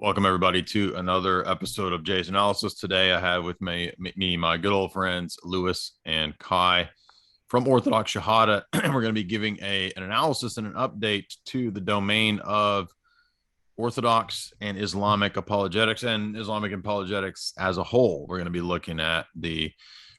Welcome everybody to another episode of Jay's Analysis. Today I have with me my good old friends Lewis and Kai from Orthodox Shahada. We're going to be giving an analysis and an update to the domain of Orthodox and Islamic apologetics and Islamic apologetics as a whole. We're going to be looking at the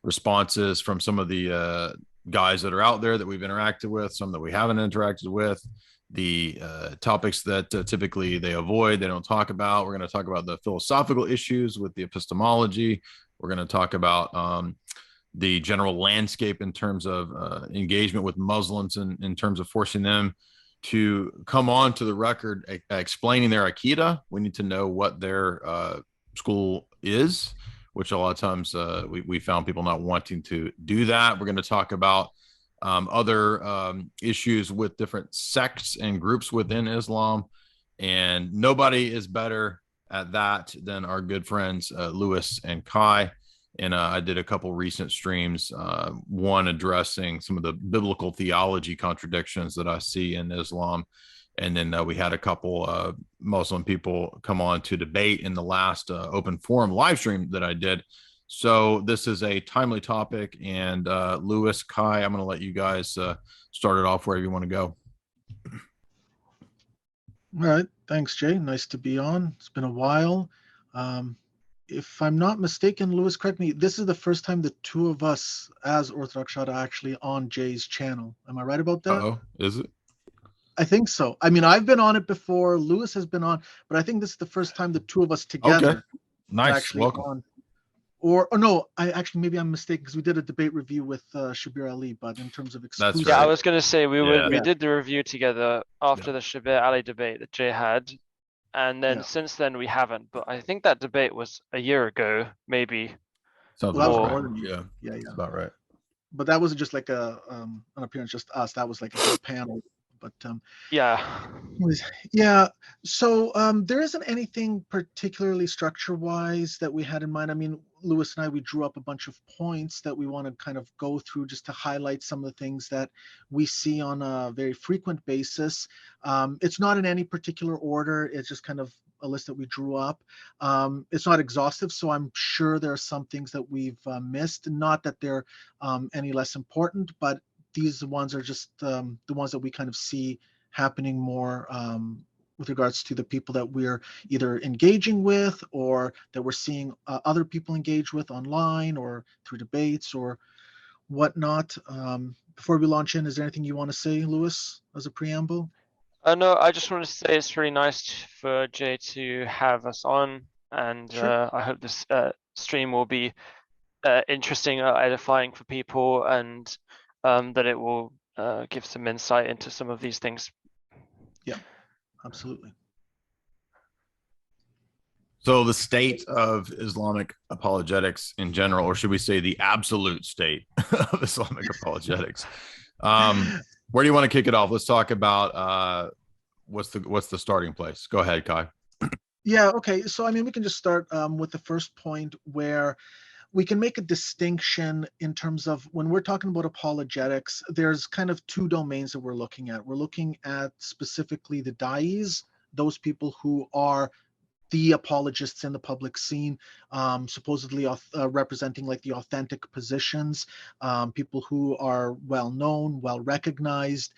responses from some of the guys that are out there that we've interacted with, some that we haven't interacted with, the topics that typically they avoid, they don't talk about. We're going to talk about the philosophical issues with the epistemology. We're going to talk about the general landscape in terms of engagement with Muslims in terms of forcing them to come on to the record explaining their Aqidah. We need to know what their school is, which a lot of times we found people not wanting to do that. We're going to talk about other issues with different sects and groups within Islam. And nobody is better at that than our good friends, Lewis and Kai. And I did a couple recent streams, one addressing some of the biblical theology contradictions that I see in Islam. And then we had a couple Muslim people come on to debate in the last open forum live stream that I did. So this is a timely topic. And Lewis, Kai, I'm going to let you guys start it off wherever you want to go. All right. Thanks, Jay. Nice to be on. It's been a while. If I'm not mistaken, Lewis, correct me, this is the first time the two of us as Orthodox Shahada are actually on Jay's channel. Am I right about that? Uh-oh, is it? I think so. I mean, I've been on it before. Lewis has been on, but I think this is the first time the two of us together. Okay. Nice. Actually Welcome. on. Or no, maybe I'm mistaken because we did a debate review with Shabir Ali, but in terms of exclusive. right. Yeah, I was going to say we Yeah. did the review together after the Shabir Ali debate that Jay had, and then since then we haven't. But I think that debate was a year ago, maybe. Sounds Well, that was about more right. than you. Yeah, Yeah. that's about right. But that wasn't just like an appearance, just us. That was like a whole panel. But Yeah. So there isn't anything particularly structure-wise that we had in mind. I mean, Lewis and I, we drew up a bunch of points that we want to kind of go through just to highlight some of the things that we see on a very frequent basis. It's not in any particular order. It's just kind of a list that we drew up. It's not exhaustive, so I'm sure there are some things that we've missed. Not that they're any less important, but these ones are just the ones that we kind of see happening more with regards to the people that we're either engaging with or that we're seeing other people engage with online or through debates or whatnot. Before we launch in, is there anything you want to say, Lewis, as a preamble? No, I just want to say it's really nice for Jay to have us on, and Sure. I hope this stream will be interesting, edifying for people, and that it will give some insight into some of these things. Yeah, absolutely. So the state of Islamic apologetics in general, or should we say the absolute state of Islamic apologetics? Where do you want to kick it off? Let's talk about what's the starting place. Go ahead, Kai. Yeah, okay. So I mean, we can just start with the first point where we can make a distinction in terms of when we're talking about apologetics, there's kind of two domains that we're looking at. We're looking at specifically the Dyers, those people who are the apologists in the public scene, supposedly representing like the authentic positions, people who are well known, well recognized.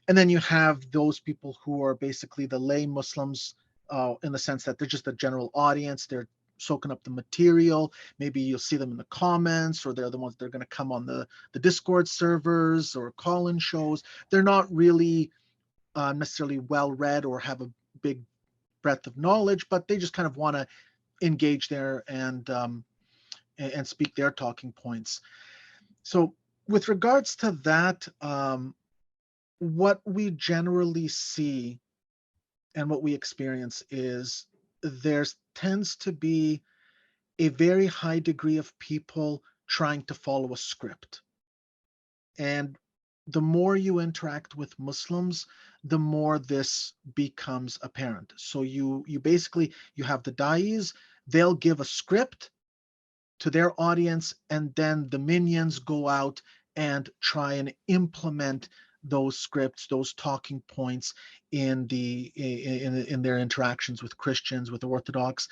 And then you have those people who are basically the lay Muslims in the sense that they're just a general audience. They're soaking up the material. Maybe you'll see them in the comments, or they're the ones that are going to come on the Discord servers or call-in shows. They're not really necessarily well read or have a big breadth of knowledge, but they just kind of want to engage there and speak their talking points. So with regards to that, what we generally see and what we experience is there tends to be a very high degree of people trying to follow a script. And the more you interact with Muslims, the more this becomes apparent. So you basically, you have the Dyers, they'll give a script to their audience, and then the minions go out and try and implement those scripts, those talking points in their interactions with Christians, with Orthodox,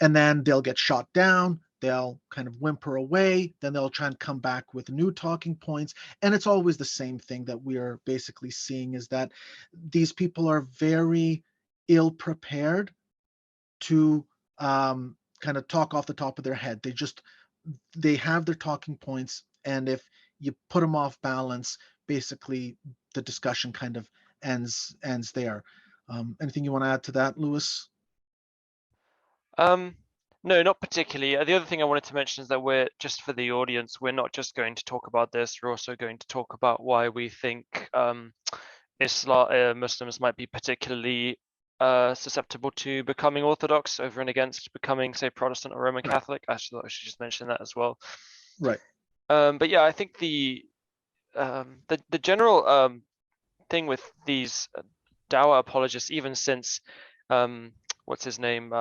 and then they'll get shot down. They'll kind of whimper away, then they'll try and come back with new talking points. And it's always the same thing that we are basically seeing, is that these people are very ill prepared to kind of talk off the top of their head. They have their talking points, and if you put them off balance, basically the discussion kind of ends there. Anything you want to add to that, Lewis? No, not particularly. The other thing I wanted to mention is that we're, just for the audience, we're not just going to talk about this, we're also going to talk about why we think Muslims might be particularly susceptible to becoming Orthodox over and against becoming, say, Protestant or Roman Catholic. I thought I should just mention that as well. Right. But yeah, I think the general thing with these Dawah apologists, even since what's his name?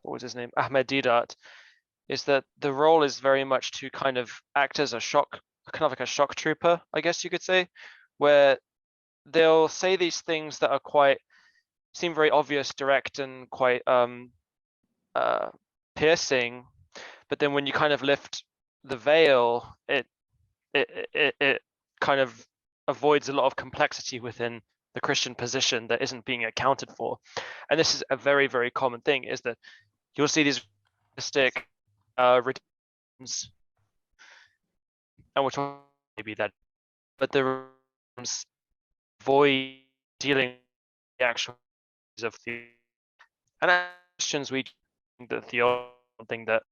What was his name? Ahmed Deedat, is that the role is very much to kind of act as a shock trooper, I guess you could say, where they'll say these things that are seem very obvious, direct, and quite piercing, but then when you kind of lift the veil, it kind of avoids a lot of complexity within the Christian position that isn't being accounted for. And this is a very, very common thing, is that you'll see these realistic redeems, and we're talking maybe that, but the avoid dealing with the actual of the, and as Christians, we the theology thing that,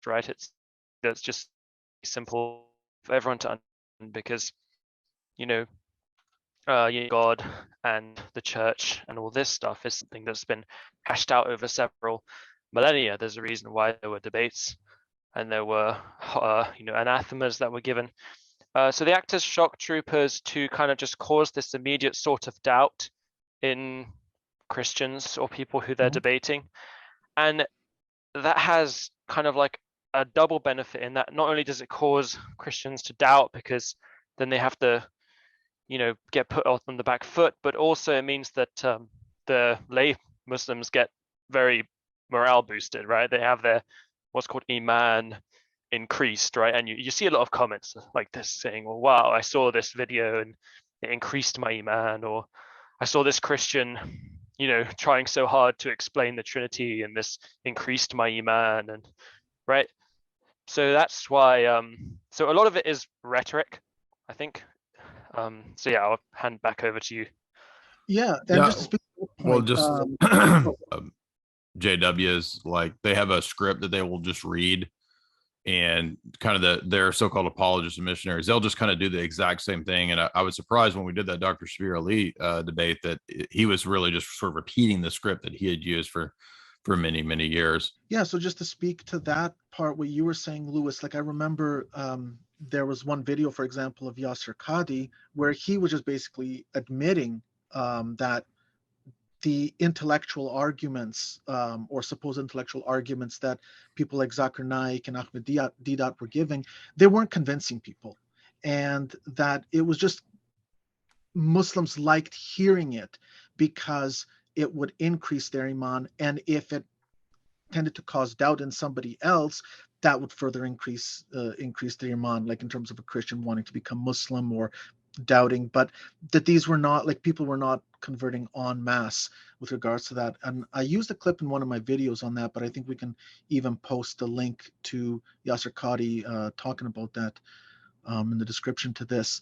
right, that's just simple for everyone to understand, because God and the church and all this stuff is something that's been hashed out over several millennia. There's a reason why there were debates and there were anathemas that were given. So they act as shock troopers to kind of just cause this immediate sort of doubt in Christians or people who they're debating. And that has kind of like a double benefit in that not only does it cause Christians to doubt, because then they have to get put on the back foot, but also it means that the lay Muslims get very morale boosted, right? They have their what's called iman increased, right? And you see a lot of comments like this saying, well, wow, I saw this video and it increased my iman, or I saw this Christian trying so hard to explain the Trinity and this increased my iman, and right. So that's why so a lot of it is rhetoric, I think. So yeah, I'll hand back over to you. Yeah, and just to speak to the point, JWs, like, they have a script that they will just read, and kind of their so-called apologists and missionaries, they'll just kind of do the exact same thing. And I was surprised when we did that Dr. Shabir Ali debate that he was really just sort of repeating the script that he had used for many, many years. Yeah, so just to speak to that part, what you were saying, Lewis, like I remember there was one video, for example, of Yasser Qadi, where he was just basically admitting that the intellectual arguments or supposed intellectual arguments that people like Zakir Naik and Ahmed Deedat were giving, they weren't convincing people. And that it was just Muslims liked hearing it because it would increase their iman. And if it tended to cause doubt in somebody else, that would further increase their iman, like in terms of a Christian wanting to become Muslim or doubting, but that these were not, like, people were not converting en masse with regards to that. And I used a clip in one of my videos on that, but I think we can even post the link to Yasser Qadi talking about that in the description to this.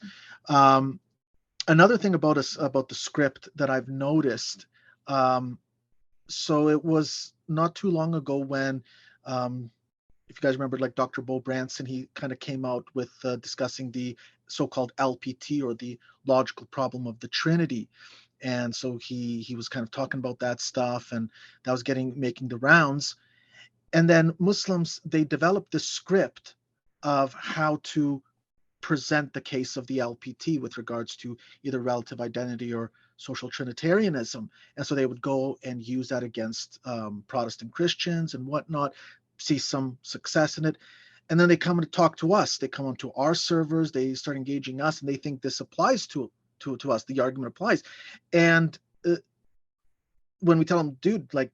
Another thing about the script that I've noticed, so it was not too long ago when if you guys remember, like Dr. Bo Branson, he kind of came out with discussing the so-called LPT, or the logical problem of the Trinity. And so he was kind of talking about that stuff, and that was making the rounds. And then Muslims, they developed this script of how to present the case of the LPT with regards to either relative identity or social Trinitarianism. And so they would go and use that against Protestant Christians and whatnot, see some success in it. And then they come and talk to us. They come onto our servers. They start engaging us, and they think this applies to us. The argument applies. And when we tell them, dude, like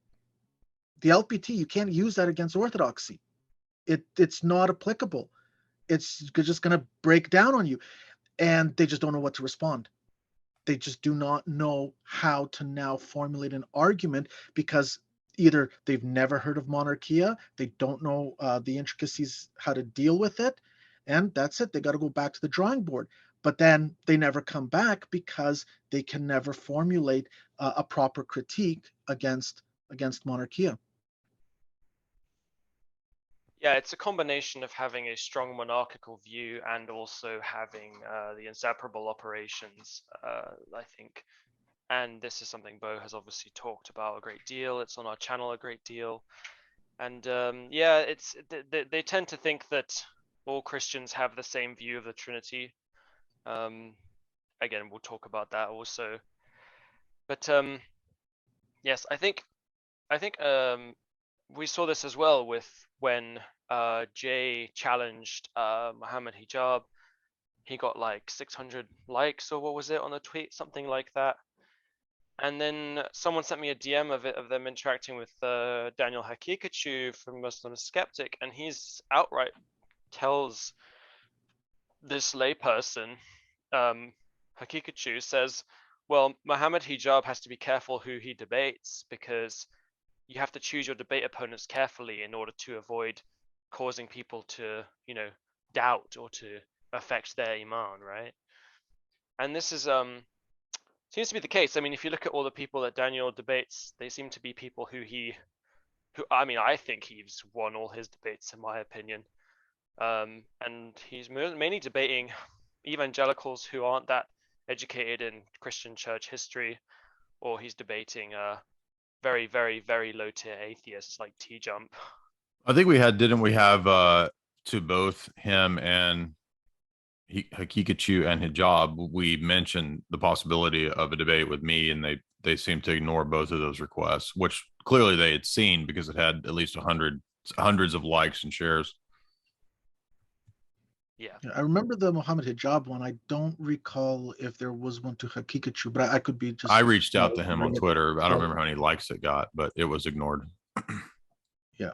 the LPT, you can't use that against orthodoxy. It's not applicable. It's just going to break down on you. And they just don't know what to respond. They just do not know how to now formulate an argument, because either they've never heard of monarchia, they don't know the intricacies, how to deal with it, and that's it. They got to go back to the drawing board. But then they never come back because they can never formulate a proper critique against monarchia. Yeah, it's a combination of having a strong monarchical view and also having the inseparable operations, I think. And this is something Bo has obviously talked about a great deal. It's on our channel a great deal. And yeah, they tend to think that all Christians have the same view of the Trinity. Again, we'll talk about that also. But yes, I think we saw this as well with when Jay challenged Muhammad Hijab. He got like 600 likes, or what was it on the tweet, something like that. And then someone sent me a DM of them interacting with Daniel Hakikachu from Muslim Skeptic, and he's outright tells this layperson, Hakikachu says, well, Muhammad Hijab has to be careful who he debates, because you have to choose your debate opponents carefully in order to avoid causing people to, doubt or to affect their iman, right? And this is seems to be the case. I mean, if you look at all the people that Daniel debates, they seem to be people who I mean, I think he's won all his debates, in my opinion. And he's mainly debating evangelicals who aren't that educated in Christian church history, or he's debating very, very, very low tier atheists like T Jump. I think didn't we have to both him and Hakikachu and Hijab, we mentioned the possibility of a debate with me, and they seemed to ignore both of those requests, which clearly they had seen because it had at least hundreds of likes and shares. Yeah, I remember the Muhammad Hijab one. I don't recall if there was one to Hakikachu, but I could be just. I reached out to him on Twitter. I don't remember how many likes it got, but it was ignored. Yeah.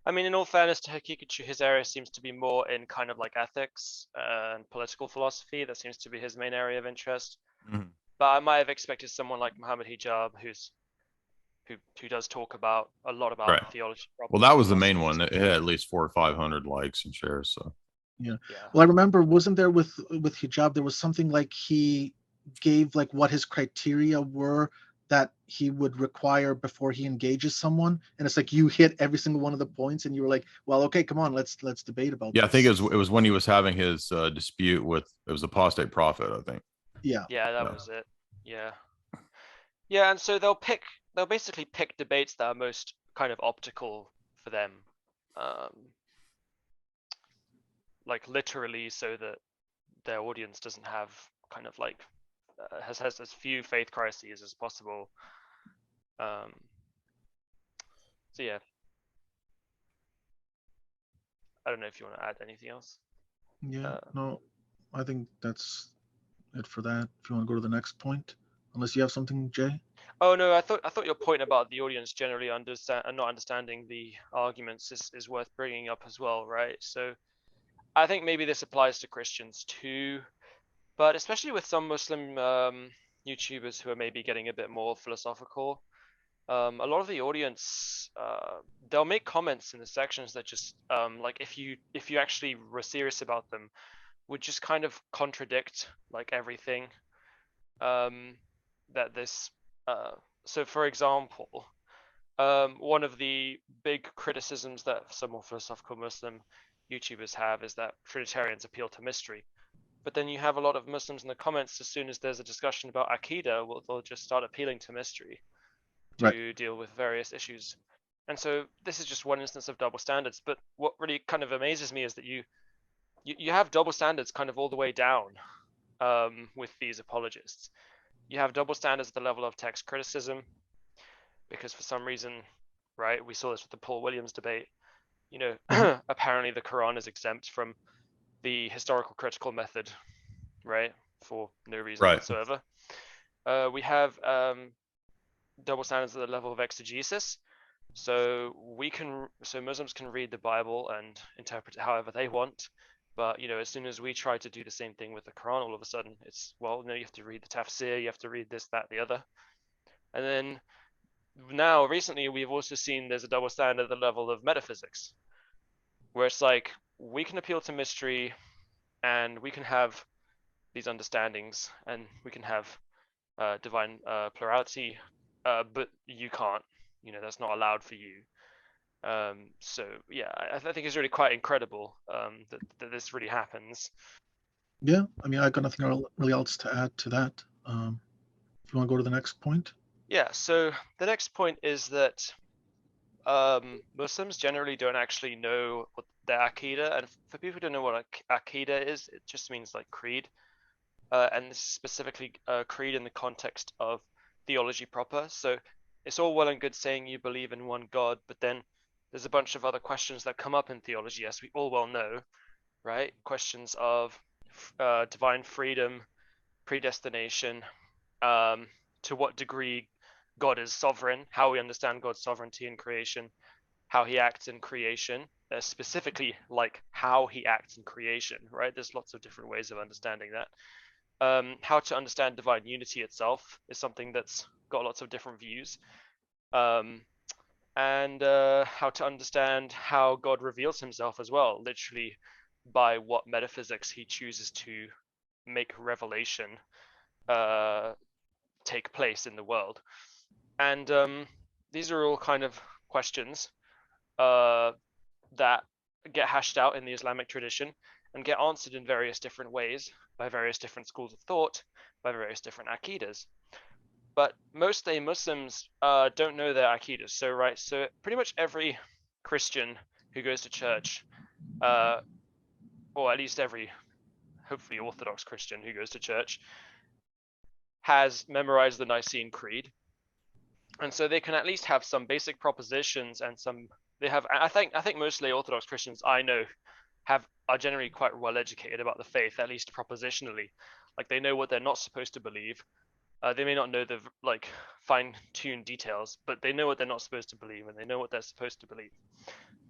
I mean, in all fairness to Hakikachu, his area seems to be more in kind of like ethics and political philosophy. That seems to be his main area of interest. Mm-hmm. But I might have expected someone like Muhammad Hijab, who does talk about a lot about right. theology. Well, that was the main one. It had at least 400 or 500 likes and shares. So yeah. Well, I remember, wasn't there with Hijab, there was something like he gave like what his criteria were that he would require before he engages someone, and it's like you hit every single one of the points, and you were like, well, okay, come on, let's debate about this. I think it was when he was having his dispute with, it was apostate prophet, I think. Yeah, that was it. Yeah, and so they'll basically pick debates that are most kind of optical for them, like literally, so that their audience doesn't have kind of like has as few faith crises as possible. So yeah, I don't know if you want to add anything else. Yeah, no, I think that's it for that. If you want to go to the next point, unless you have something, Jay. Oh no, I thought your point about the audience generally not understanding the arguments is worth bringing up as well, right? So I think maybe this applies to Christians too, but especially with some Muslim YouTubers who are maybe getting a bit more philosophical. A lot of the audience, they'll make comments in the sections that just like if you actually were serious about them, would just kind of contradict like everything that this. So for example, one of the big criticisms that some more philosophical Muslim YouTubers have is that Trinitarians appeal to mystery. But then you have a lot of Muslims in the comments, as soon as there's a discussion about Aqidah, they'll just start appealing to mystery to deal with various issues. And so this is just one instance of double standards. But what really kind of amazes me is that you have double standards kind of all the way down with these apologists. You have double standards at the level of text criticism, because for some reason, right, we saw this with the Paul Williams debate, apparently the Quran is exempt from the historical critical method, right? For no reason Right. whatsoever. We have double standards at the level of exegesis. So Muslims can read the Bible and interpret it however they want, but as soon as we try to do the same thing with the Quran, all of a sudden it's, well, no, you have to read the tafsir, you have to read this, that, the other. And then now recently we've also seen there's a double standard at the level of metaphysics, where it's like we can appeal to mystery and we can have these understandings and we can have divine plurality, but you can't. That's not allowed for you. So yeah, I think it's really quite incredible that this really happens. Yeah, I mean, I got nothing really else to add to that. If you want to go to the next point. Yeah. So the next point is that Muslims generally don't actually know what their Aqidah, and for people who don't know what Aqidah is, it just means like creed, and this is specifically creed in the context of theology proper. So it's all well and good saying you believe in one God, but then there's a bunch of other questions that come up in theology, as we all well know, right? Questions of divine freedom, predestination, to what degree God is sovereign, how we understand God's sovereignty in creation, how he acts in creation, specifically like how he acts in creation, right? There's lots of different ways of understanding that. How to understand divine unity itself is something that's got lots of different views. And how to understand how God reveals himself as well, literally by what metaphysics he chooses to make revelation take place in the world. And these are all kind of questions that get hashed out in the Islamic tradition and get answered in various different ways by various different schools of thought, by various different aqidas. But mostly Muslims don't know their aqidas. So pretty much every Christian who goes to church, or at least every hopefully Orthodox Christian who goes to church, has memorized the Nicene Creed, and so they can at least have some basic propositions and some. They have. I think mostly Orthodox Christians I know are generally quite well educated about the faith, at least propositionally. Like they know what they're not supposed to believe. They may not know the like fine-tuned details, but they know what they're not supposed to believe, and they know what they're supposed to believe.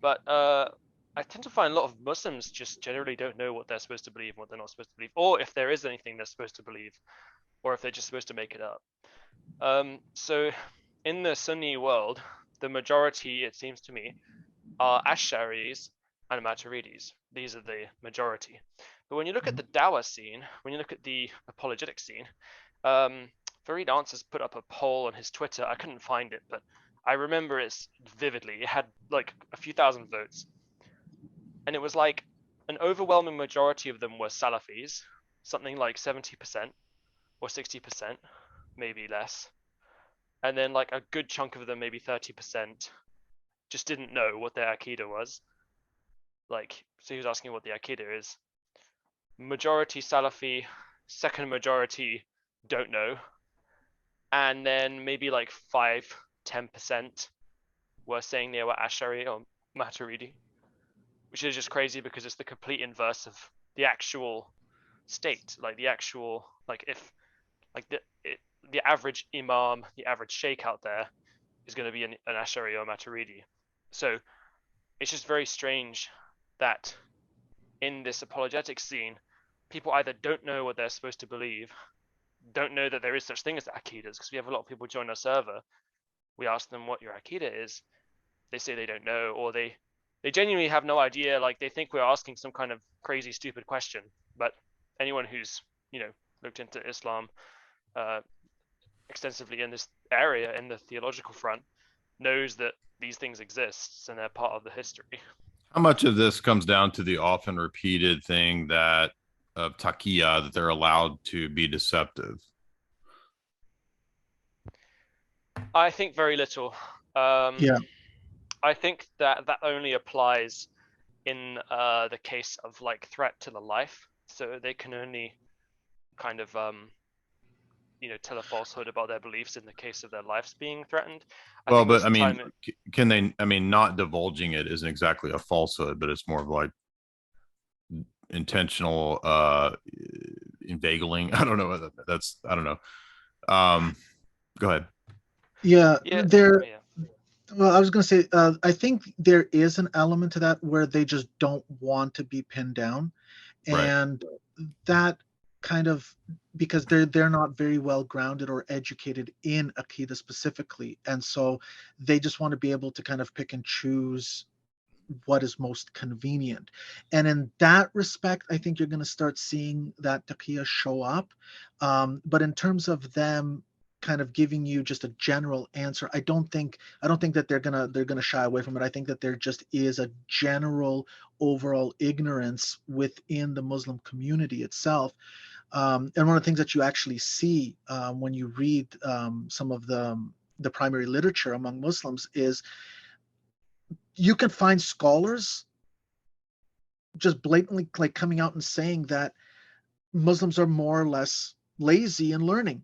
But I tend to find a lot of Muslims just generally don't know what they're supposed to believe and what they're not supposed to believe, or if there is anything they're supposed to believe, or if they're just supposed to make it up. So in the Sunni world, the majority, it seems to me, are Ash'aris and Maturidis. These are the majority. But when you look at the Dawah scene, when you look at the apologetic scene, Farid Answers put up a poll on his Twitter. I couldn't find it, but I remember it vividly. It had like a few thousand votes. And it was like an overwhelming majority of them were Salafis, something like 70% or 60%, maybe less. And then like a good chunk of them, maybe 30%, just didn't know what their Aqidah was. Like, so he was asking what the Aqidah is. Majority Salafi, second majority don't know. And then maybe like 5-10% were saying they were Ash'ari or Maturidi, which is just crazy because it's the complete inverse of the actual state. Like the actual, like if, like the average imam, the average sheikh out there is going to be an Ash'ari or Maturidi. So it's just very strange that in this apologetic scene, people either don't know what they're supposed to believe, don't know that there is such thing as Aqidas, because we have a lot of people join our server. We ask them what your Aqidah is. They say they don't know, or they genuinely have no idea. Like they think we're asking some kind of crazy, stupid question. But anyone who's looked into Islam extensively in this area, in the theological front, knows that these things exist and they're part of the history. How much of this comes down to the often repeated thing that of taqiyya, that they're allowed to be deceptive? I think very little. Yeah. I think that only applies in the case of like threat to the life. So they can only kind of tell a falsehood about their beliefs in the case of their lives being threatened. I Well, think but most I of the mean, time, can they? I mean, not divulging it isn't exactly a falsehood, but it's more of like intentional inveigling. I don't know. That's I don't know. Go ahead. Yeah, yeah, there. yeah, Well, I was going to say, I think there is an element to that where they just don't want to be pinned down, Right. and that kind of because they're not very well grounded or educated in Akida specifically, and so they just want to be able to kind of pick and choose what is most convenient. And in that respect, I think you're going to start seeing that takia show up. But in terms of them kind of giving you just a general answer, I don't think that they're gonna shy away from it. I think that there just is a general overall ignorance within the Muslim community itself. And one of the things that you actually see when you read some of the primary literature among Muslims is you can find scholars just blatantly like coming out and saying that Muslims are more or less lazy in learning.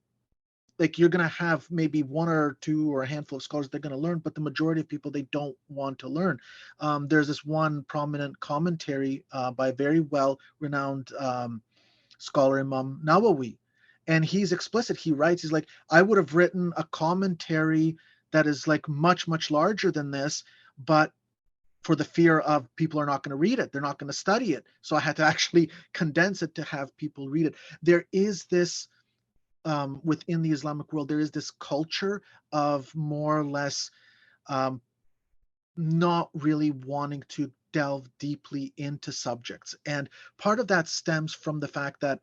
Like you're going to have maybe one or two or a handful of scholars they're going to learn, but the majority of people they don't want to learn. There's this one prominent commentary by a very well renowned scholar Imam Nawawi, and he's explicit. He writes, he's like, I would have written a commentary that is like much larger than this, but for the fear of people are not going to read it. They're not going to study it. So I had to actually condense it to have people read it. There is this, within the Islamic world, there is this culture of more or less um, not really wanting to delve deeply into subjects. And part of that stems from the fact that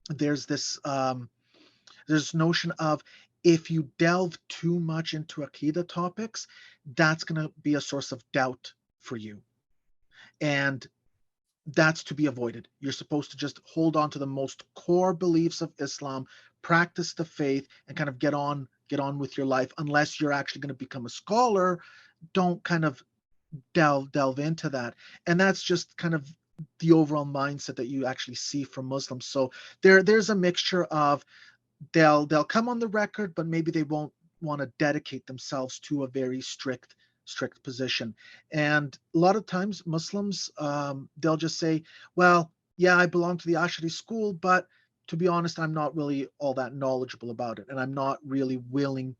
there's this notion of if you delve too much into Akida topics, that's going to be a source of doubt for you. And that's to be avoided. You're supposed to just hold on to the most core beliefs of Islam, practice the faith, and kind of get on with your life. Unless you're actually going to become a scholar, don't kind of delve into that. And that's just kind of the overall mindset that you actually see from Muslims. So there's a mixture of they'll come on the record, but maybe they won't want to dedicate themselves to a very strict position. And a lot of times Muslims, they'll just say, well, yeah, I belong to the Ashari school, but to be honest, I'm not really all that knowledgeable about it, and I'm not really willing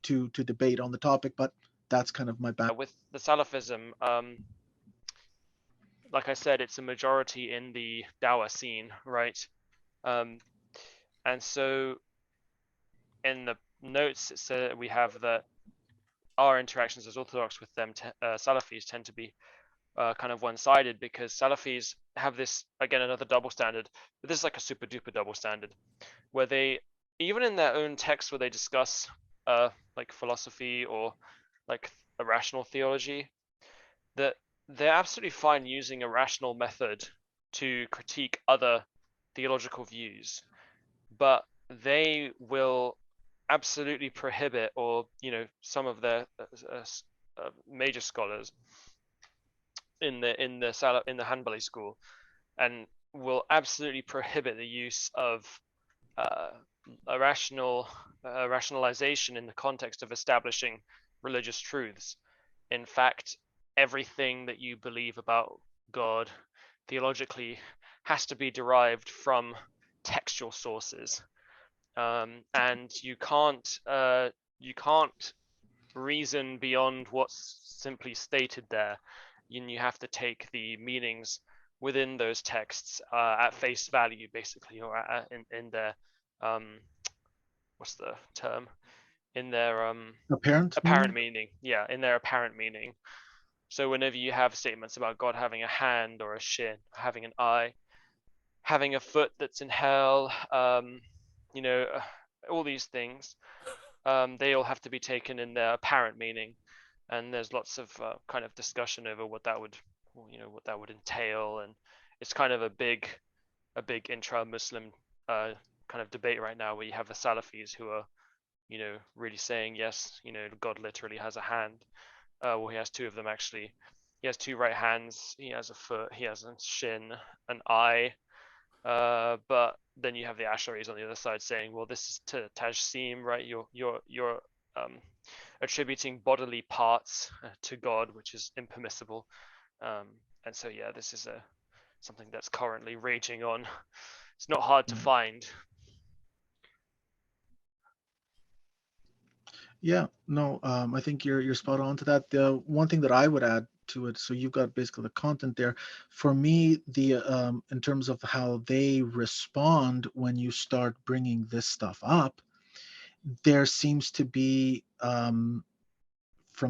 to debate on the topic. But that's kind of my back. with the Salafism, like I said, it's a majority in the Dawah scene, right? Um, and so in the notes, it said we have that our interactions as Orthodox with them, Salafis, tend to be kind of one-sided because Salafis have this, again, another double standard, but this is like a super duper double standard, where they, even in their own texts where they discuss like philosophy or like a rational theology, that they're absolutely fine using a rational method to critique other theological views, but they will absolutely prohibit, or some of their major scholars in the Hanbali school, and will absolutely prohibit the use of uh, a rationalization in the context of establishing religious truths. In fact, everything that you believe about God theologically has to be derived from textual sources, and you can't reason beyond what's simply stated there. You have to take the meanings within those texts at face value, basically, or in their what's the term? In their Apparent apparent meaning. meaning. Yeah, in their apparent meaning. So whenever you have statements about God having a hand or a shin, having an eye, having a foot that's in hell, you know, all these things, they all have to be taken in their apparent meaning, and there's lots of kind of discussion over what that would, what that would entail, and it's kind of a big intra-Muslim kind of debate right now, where you have the Salafis who are, really saying yes, God literally has a hand. Well, he has two of them actually. He has two right hands. He has a foot. He has a shin, an eye. But then you have the Asharis on the other side saying, well, this is to Tajsim, right? You're attributing bodily parts to God, which is impermissible. And so yeah, this is something that's currently raging on. It's not hard to find. Yeah, no, I think you're spot on to that. The one thing that I would add to it, so you've got basically the content there. For me, the in terms of how they respond when you start bringing this stuff up, there seems to be from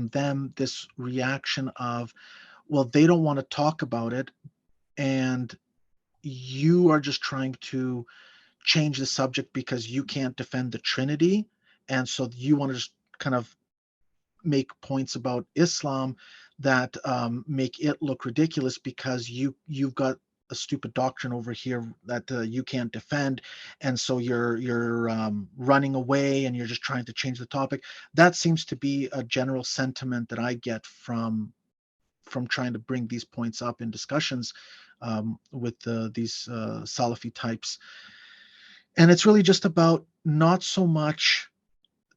them this reaction of, well, they don't want to talk about it, and you are just trying to change the subject because you can't defend the Trinity, and so you want to just kind of make points about Islam that make it look ridiculous because you've got a stupid doctrine over here that you can't defend, and so you're running away and you're just trying to change the topic. That seems to be a general sentiment that I get from trying to bring these points up in discussions with these Salafi types, and it's really just about not so much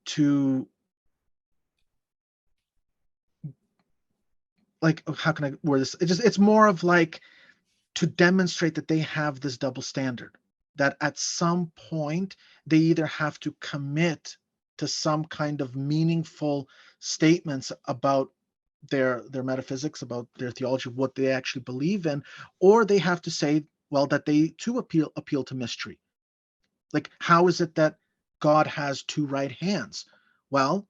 to, like, how can I word this? It's more of like to demonstrate that they have this double standard, that at some point they either have to commit to some kind of meaningful statements about their metaphysics, about their theology, what they actually believe in, or they have to say, well, that they too appeal to mystery. Like, how is it that God has two right hands? Well,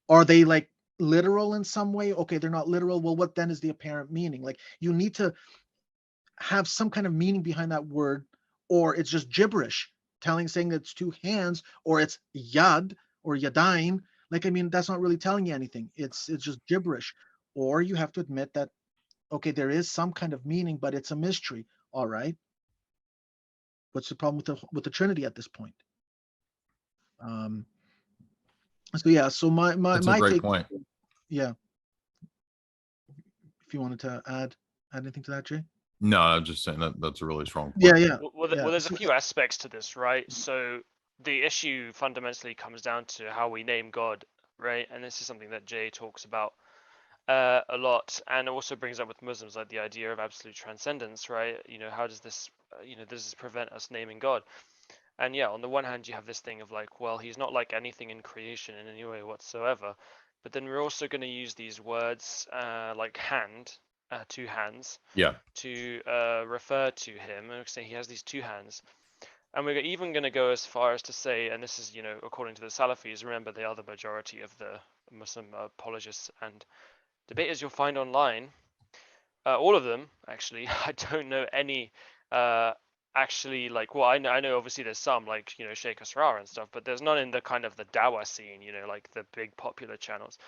are they like literal in some way? Okay, they're not literal. Well, what then is the apparent meaning? Like, you need to have some kind of meaning behind that word, or it's just gibberish, saying that it's two hands, or it's yad or yadain. Like, I mean, that's not really telling you anything. It's just gibberish. Or you have to admit that, okay, there is some kind of meaning, but it's a mystery. All right. What's the problem with the Trinity at this point? Um, so yeah, so That's a my great take, point. yeah. If you wanted to add anything to that, Jay? No, I'm just saying that that's a really strong Yeah, point. yeah, Well, yeah. there's a So, few aspects to this, right? So the issue fundamentally comes down to how we name God, right? And this is something that Jay talks about a lot, and also brings up with Muslims, like the idea of absolute transcendence, right? How does this, does this prevent us naming God? And yeah, on the one hand, you have this thing of like, well, he's not like anything in creation in any way whatsoever. But then we're also going to use these words like hand, two hands, Yeah. to refer to him and say he has these two hands. And we're even going to go as far as to say, and this is, according to the Salafis, remember they are the majority of the Muslim apologists and debaters you'll find online, all of them actually. I don't know any actually, like, well, I know obviously there's some like Sheikh Asrar and stuff, but there's none in the kind of the Dawah scene, like the big popular channels.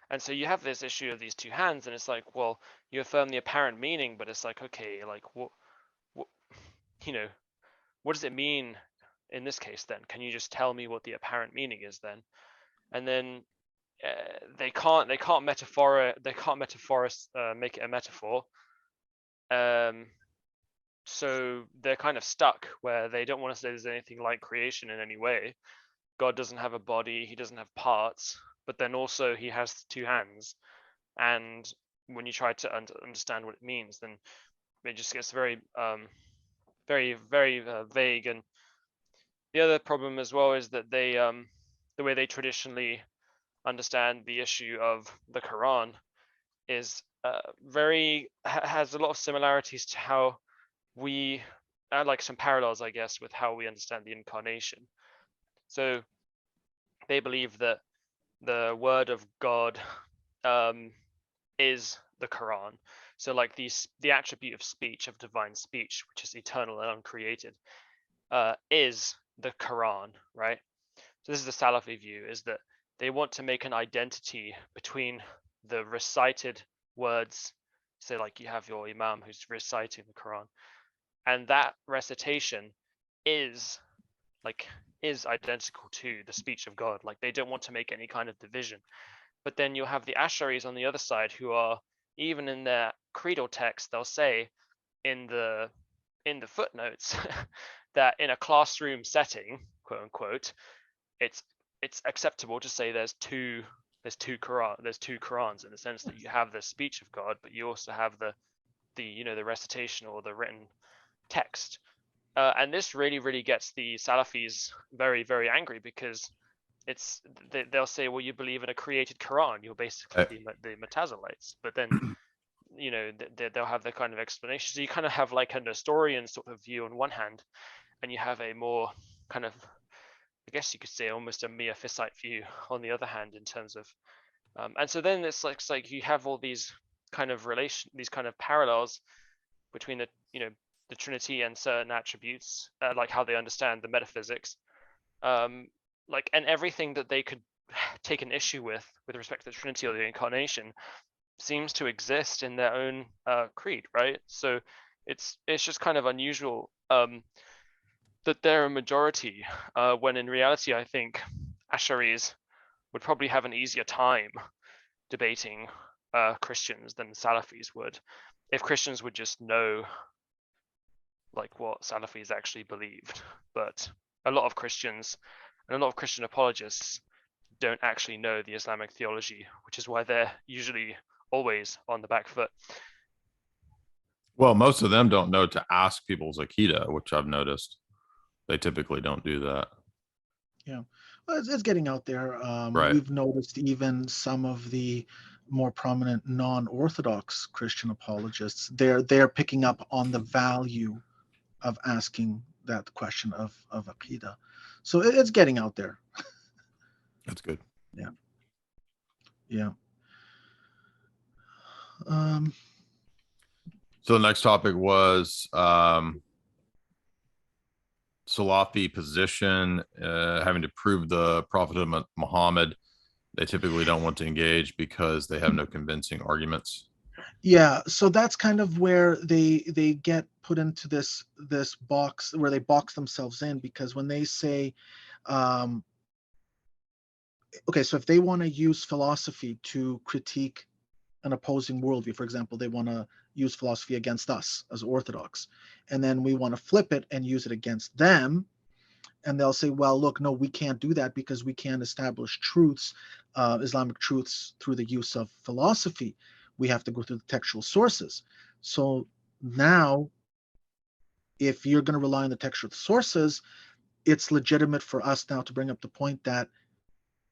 And so you have this issue of these two hands, and it's like, well, you affirm the apparent meaning, but it's like, okay, like what you know what does it mean in this case then? Can you just tell me what the apparent meaning is then? And then they can't make it a metaphor. So they're kind of stuck where they don't want to say there's anything like creation in any way. God doesn't have a body, he doesn't have parts, but then also he has two hands. And when you try to understand what it means, then it just gets very, very, very vague. And the other problem as well is that the way they traditionally understand the issue of the Quran is has a lot of similarities to how we like some parallels, I guess, with how we understand the incarnation. So they believe that the word of God is the Quran. So like the attribute of speech, of divine speech, which is eternal and uncreated, is the Quran, right? So this is the Salafi view, is that they want to make an identity between the recited words. So like you have your Imam who's reciting the Quran, and that recitation is is identical to the speech of God. Like they don't want to make any kind of division. But then you'll have the Asharis on the other side who are, even in their creedal text, they'll say in the in the footnotes that in a classroom setting, quote unquote, it's acceptable to say there's two Qurans, in the sense that you have the speech of God, but you also have the the recitation or the written text. And this really gets the Salafis very angry, because they'll say, well, you believe in a created Quran, you're basically the Mutazilites. But then they'll have their kind of explanation. So you kind of have like a Nestorian sort of view on one hand, and you have a more kind of, I guess you could say, almost a Miaphysite view on the other hand, in terms of and so then it's like you have all these kind of parallels between the Trinity and certain attributes, like how they understand the metaphysics, like, and everything that they could take an issue with respect to the Trinity or the Incarnation seems to exist in their own creed, right? So it's just kind of unusual that they're a majority, when in reality I think Asharis would probably have an easier time debating Christians than Salafis would, if Christians would just know like what Salafis actually believed. But a lot of Christians and a lot of Christian apologists don't actually know the Islamic theology, which is why they're usually always on the back foot. Well, most of them don't know to ask people's akida, which I've noticed. They typically don't do that. Yeah, well, it's getting out there. Right. We've noticed even some of the more prominent non-Orthodox Christian apologists, they're picking up on the value of asking that question of Aqidah. So it's getting out there. That's good. Yeah. Yeah. So the next topic was Salafi position, having to prove the prophet of Muhammad. They typically don't want to engage because they have no convincing arguments. Yeah, so that's kind of where they get put into this box where they box themselves in, because when they say, okay, so if they want to use philosophy to critique an opposing worldview, for example, they want to use philosophy against us as Orthodox, and then we want to flip it and use it against them, and they'll say, well, look, no, we can't do that because we can't establish truths, Islamic truths, through the use of philosophy. We have to go through the textual sources. So now, if you're going to rely on the textual sources, it's legitimate for us now to bring up the point that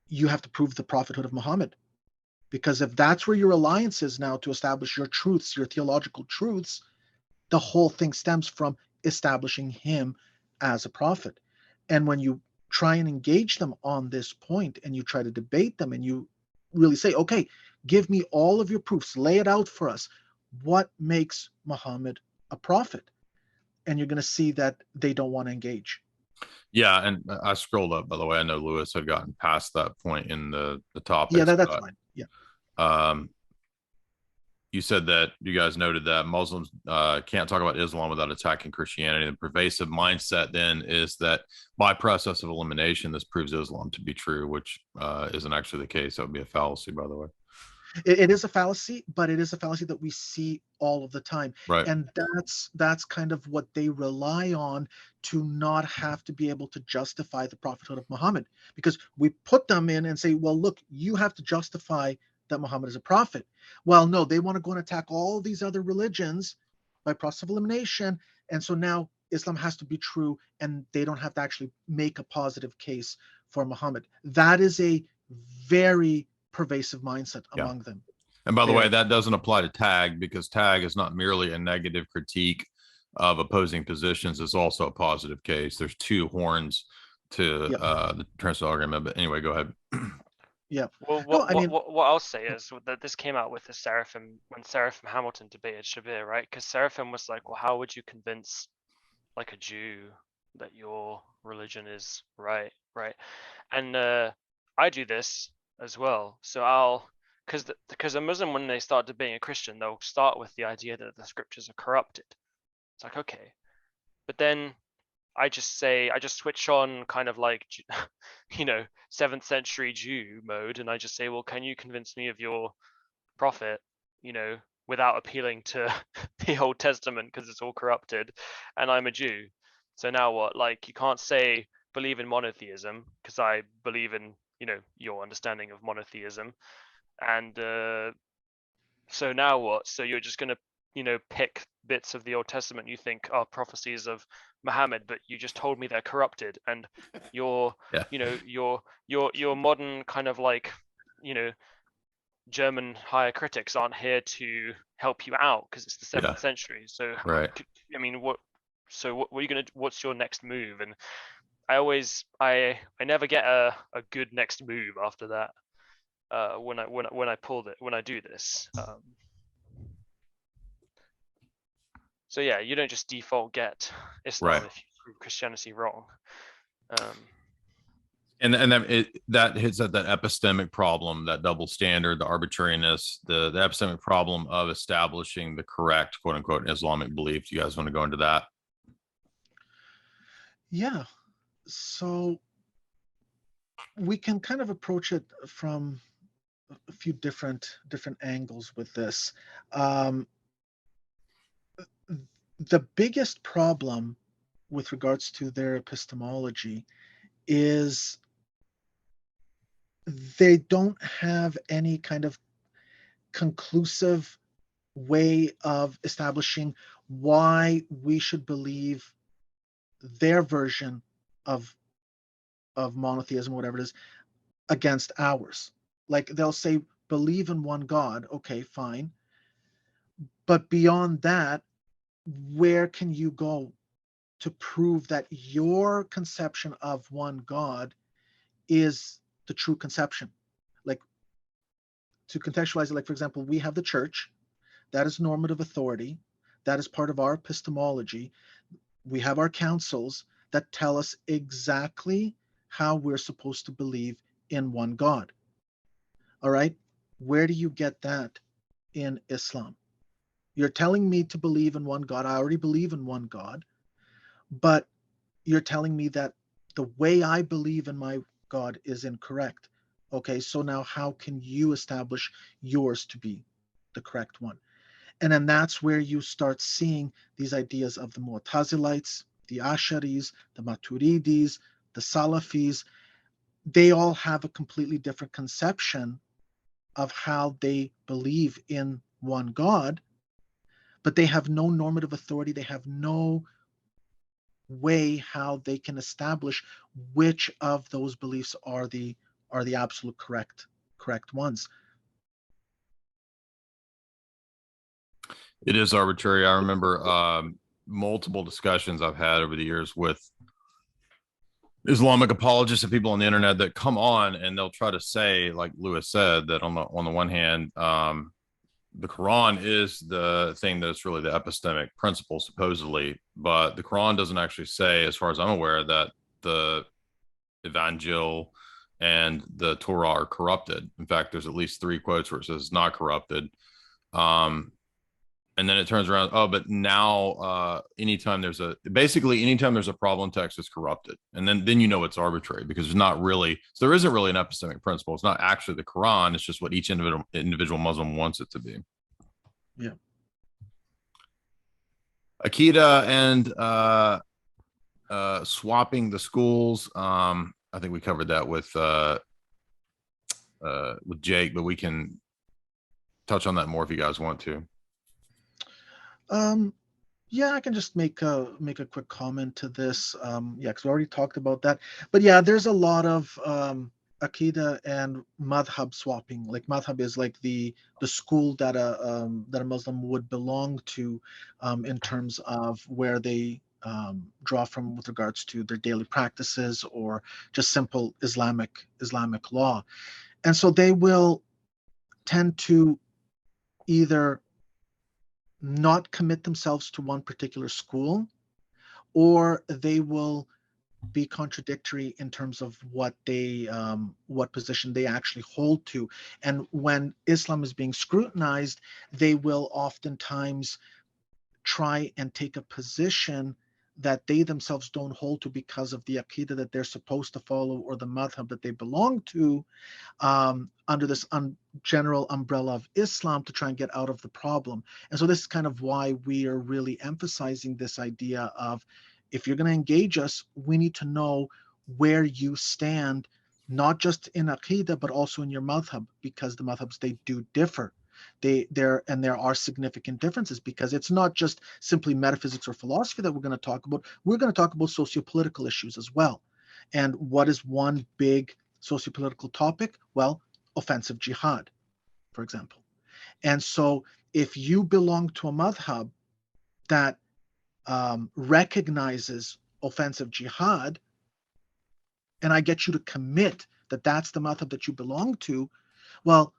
you have to prove the prophethood of Muhammad. Because if that's where your reliance is now to establish your truths, your theological truths, the whole thing stems from establishing him as a prophet. And when you try and engage them on this point and you try to debate them and you really say, okay, give me all of your proofs, lay it out for us. What makes Muhammad a prophet? And you're going to see that they don't want to engage. Yeah, and I scrolled up, by the way. I know Lewis had gotten past that point in the topics. Yeah, that's fine. Yeah. You said that you guys noted that Muslims can't talk about Islam without attacking Christianity. The pervasive mindset then is that by process of elimination, this proves Islam to be true, which isn't actually the case. That would be a fallacy, by the way. It is a fallacy, but it is a fallacy that we see all of the time. Right. And that's kind of what they rely on, to not have to be able to justify the prophethood of Muhammad. Because we put them in and say, well, look, you have to justify that Muhammad is a prophet. Well, no, they want to go and attack all these other religions by process of elimination. And so now Islam has to be true, and they don't have to actually make a positive case for Muhammad. That is a very pervasive mindset among them. And by the way, that doesn't apply to tag, because tag is not merely a negative critique of opposing positions. It's also a positive case. There's two horns to the transcendental argument. But anyway, go ahead. Yeah. Well, what I'll say is that this came out with the Seraphim, when Seraphim Hamilton debated Shabir, right? Because Seraphim was like, well, how would you convince like a Jew that your religion is right? And I do this as well. So because a Muslim, when they start debating a Christian, they'll start with the idea that the scriptures are corrupted. It's like, okay, but then I just switch on kind of like 7th century Jew mode, and I just say, well, can you convince me of your prophet without appealing to the Old Testament because it's all corrupted, and I'm a Jew. So now what? Like, you can't say believe in monotheism because I believe in, your understanding of monotheism. And so now what? So you're just going to, pick bits of the Old Testament you think are prophecies of Muhammad, but you just told me they're corrupted, and your, Yeah. your modern kind of like, German higher critics aren't here to help you out because it's the 7th century. So Right. I mean, what are you gonna? What's your next move? And I never get a good next move after that. When I do this. So yeah, you don't just default get Islam if you prove Christianity wrong. And that hits at that epistemic problem, that double standard, the arbitrariness, the epistemic problem of establishing the correct, quote unquote, Islamic belief. Do you guys want to go into that? Yeah. So we can kind of approach it from a few different angles with this. The biggest problem with regards to their epistemology is they don't have any kind of conclusive way of establishing why we should believe their version of monotheism, whatever it is, against ours. Like, they'll say believe in one God, okay, fine, but beyond that, where can you go to prove that your conception of one God is the true conception? Like, to contextualize it, like, for example, we have the church, that is normative authority, that is part of our epistemology. We have our councils that tell us exactly how we're supposed to believe in one God. All right, where do you get that in Islam? You're telling me to believe in one God. I already believe in one God, but you're telling me that the way I believe in my God is incorrect. Okay, so now how can you establish yours to be the correct one? And then that's where you start seeing these ideas of the Mu'tazilites, the Asharis, the Maturidis, the Salafis. They all have a completely different conception of how they believe in one God, but they have no normative authority. They have no way how they can establish which of those beliefs are the absolute correct ones. It is arbitrary. I remember multiple discussions I've had over the years with Islamic apologists and people on the internet that come on and they'll try to say, like Lewis said, that on the one hand, the Quran is the thing that's really the epistemic principle, supposedly, but the Quran doesn't actually say, as far as I'm aware, that the Evangel and the Torah are corrupted. In fact, there's at least 3 quotes where it says it's not corrupted. And then it turns around, oh, but now anytime there's a problem text is corrupted. And then you know it's arbitrary because there isn't really an epistemic principle. It's not actually the Quran. It's just what each individual Muslim wants it to be. Yeah. Akida and swapping the schools. I think we covered that with Jake, but we can touch on that more if you guys want to. Yeah, I can just make a quick comment to this. Yeah, because we already talked about that. But yeah, there's a lot of Akida and madhab swapping. Like, madhab is like the school that a Muslim would belong to, in terms of where they draw from with regards to their daily practices or just simple Islamic law. And so they will tend to either not commit themselves to one particular school, or they will be contradictory in terms of what position they actually hold to. And when Islam is being scrutinized, they will oftentimes try and take a position that they themselves don't hold to because of the aqidah that they're supposed to follow or the madhab that they belong to, under this general umbrella of Islam, to try and get out of the problem. And so this is kind of why we are really emphasizing this idea of, if you're going to engage us, we need to know where you stand, not just in aqidah, but also in your madhab, because the madhabs, they do differ. There are significant differences, because it's not just simply metaphysics or philosophy that we're going to talk about. We're going to talk about socio-political issues as well. And what is one big socio-political topic? Well, offensive jihad, for example. And so if you belong to a madhab that recognizes offensive jihad, and I get you to commit that that's the madhab that you belong to, well,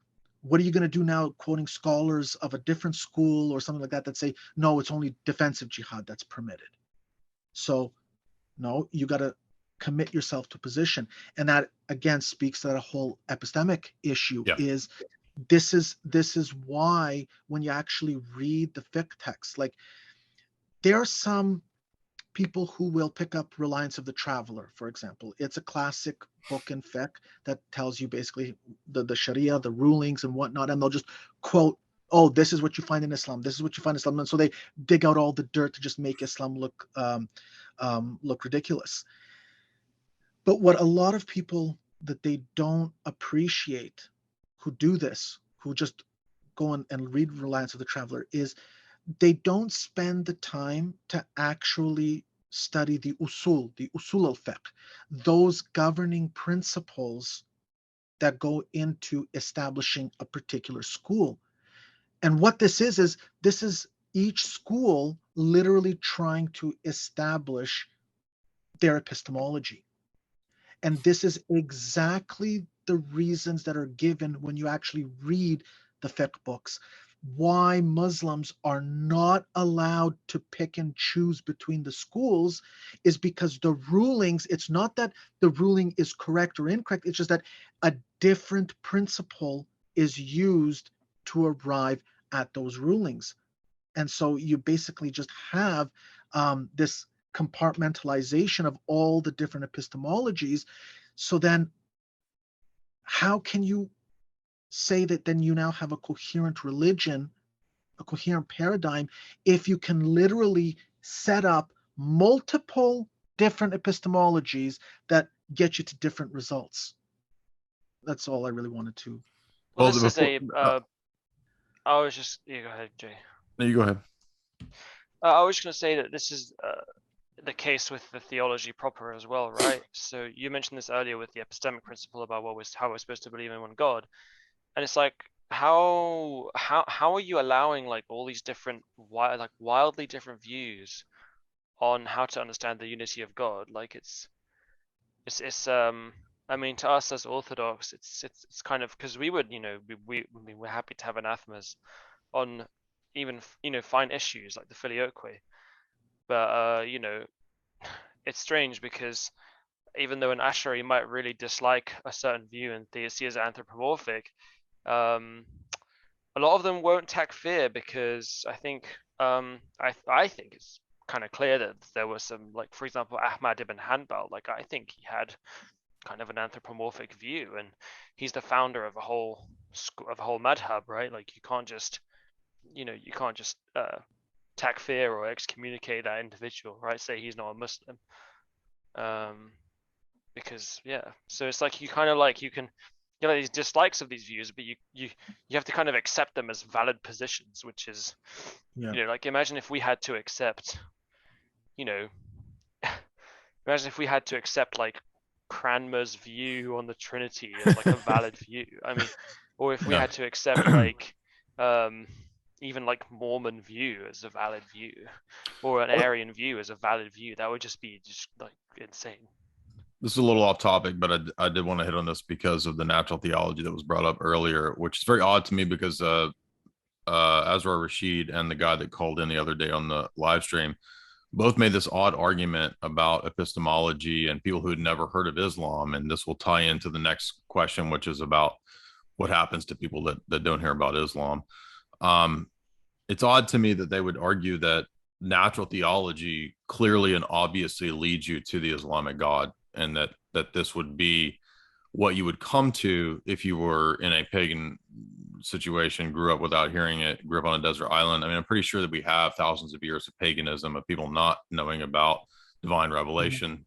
what are you going to do now, quoting scholars of a different school or something like that, that say, no, it's only defensive jihad that's permitted? So, no, you got to commit yourself to position. And that, again, speaks to that whole epistemic issue. Yeah. This is why when you actually read the fiqh text, like, there are some people who will pick up Reliance of the Traveler, for example. It's a classic book in fiqh that tells you basically the Sharia, the rulings and whatnot, and they'll just quote, oh, this is what you find in Islam, this is what you find in Islam. And so they dig out all the dirt to just make Islam look ridiculous. But what a lot of people that they don't appreciate, who do this, who just go and read Reliance of the Traveler, is they don't spend the time to actually study the usul al-fiqh, those governing principles that go into establishing a particular school. And what this is each school literally trying to establish their epistemology. And this is exactly the reasons that are given when you actually read the fiqh books, why Muslims are not allowed to pick and choose between the schools, is because the rulings, it's not that the ruling is correct or incorrect, it's just that a different principle is used to arrive at those rulings. And so you basically just have this compartmentalization of all the different epistemologies. So then how can you say that then you now have a coherent religion, a coherent paradigm, if you can literally set up multiple different epistemologies that get you to different results? That's all I really wanted to. Well, this is a. I was just. You go ahead, Jay. No, you go ahead. I was just going to say that this is the case with the theology proper as well, right? So you mentioned this earlier with the epistemic principle about how we're supposed to believe in one God. And it's like, how are you allowing like all these different wildly different views on how to understand the unity of God? Like it's I mean, to us as Orthodox, it's kind of, because we would, we're happy to have anathemas on even fine issues like the filioque, but it's strange because even though an Ash'ari might really dislike a certain view and see as anthropomorphic, a lot of them won't takfir, because I think I think it's kind of clear that there was some, like, for example, Ahmad ibn Hanbal, like, I think he had kind of an anthropomorphic view, and he's the founder of a whole madhab, right? Like, you can't just takfir or excommunicate that individual, right? Say he's not a Muslim, because so it's like you kind of like, you can, these dislikes of these views, but you have to kind of accept them as valid positions, which is like, imagine if we had to accept like Cranmer's view on the Trinity as like a valid view. I mean, or if we had to accept like even like Mormon view as a valid view, or an Arian view as a valid view, that would just be like insane. This is a little off topic, but I did want to hit on this because of the natural theology that was brought up earlier, which is very odd to me because Azra Rashid and the guy that called in the other day on the live stream both made this odd argument about epistemology and people who had never heard of Islam. And this will tie into the next question, which is about what happens to people that don't hear about Islam. It's odd to me that they would argue that natural theology clearly and obviously leads you to the Islamic God, and that this would be what you would come to if you were in a pagan situation, grew up without hearing it, grew up on a desert island. I mean, I'm pretty sure that we have thousands of years of paganism, of people not knowing about divine revelation,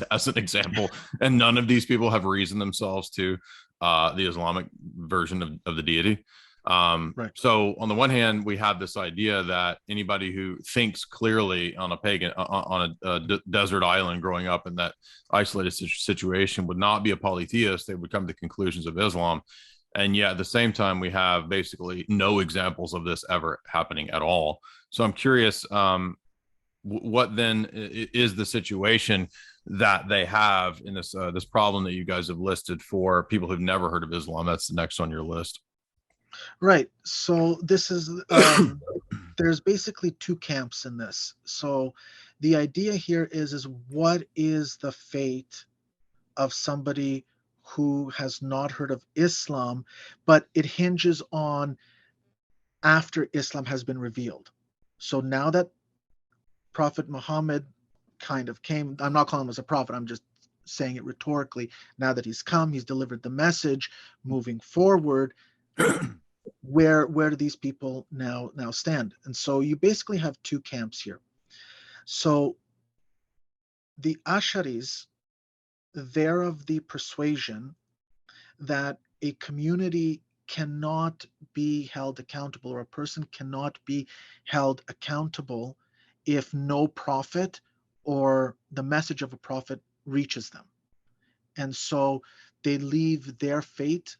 as an example. And none of these people have reasoned themselves to the Islamic version of the deity. Right. So on the one hand, we have this idea that anybody who thinks clearly on a pagan, on a desert island growing up in that isolated situation would not be a polytheist. They would come to conclusions of Islam. And yet at the same time, we have basically no examples of this ever happening at all. So I'm curious, what then is the situation that they have in this this problem that you guys have listed for people who've never heard of Islam? That's the next on your list. Right. So this is there's basically two camps in this. So the idea here is what is the fate of somebody who has not heard of Islam, but it hinges on after Islam has been revealed. So now that Prophet Muhammad kind of came, I'm not calling him as a prophet, I'm just saying it rhetorically. Now that he's come, he's delivered the message. Moving forward, where do these people now stand? And so you basically have two camps here. So the Asharis, they're of the persuasion that a community cannot be held accountable, or a person cannot be held accountable if no prophet or the message of a prophet reaches them. And so they leave their fate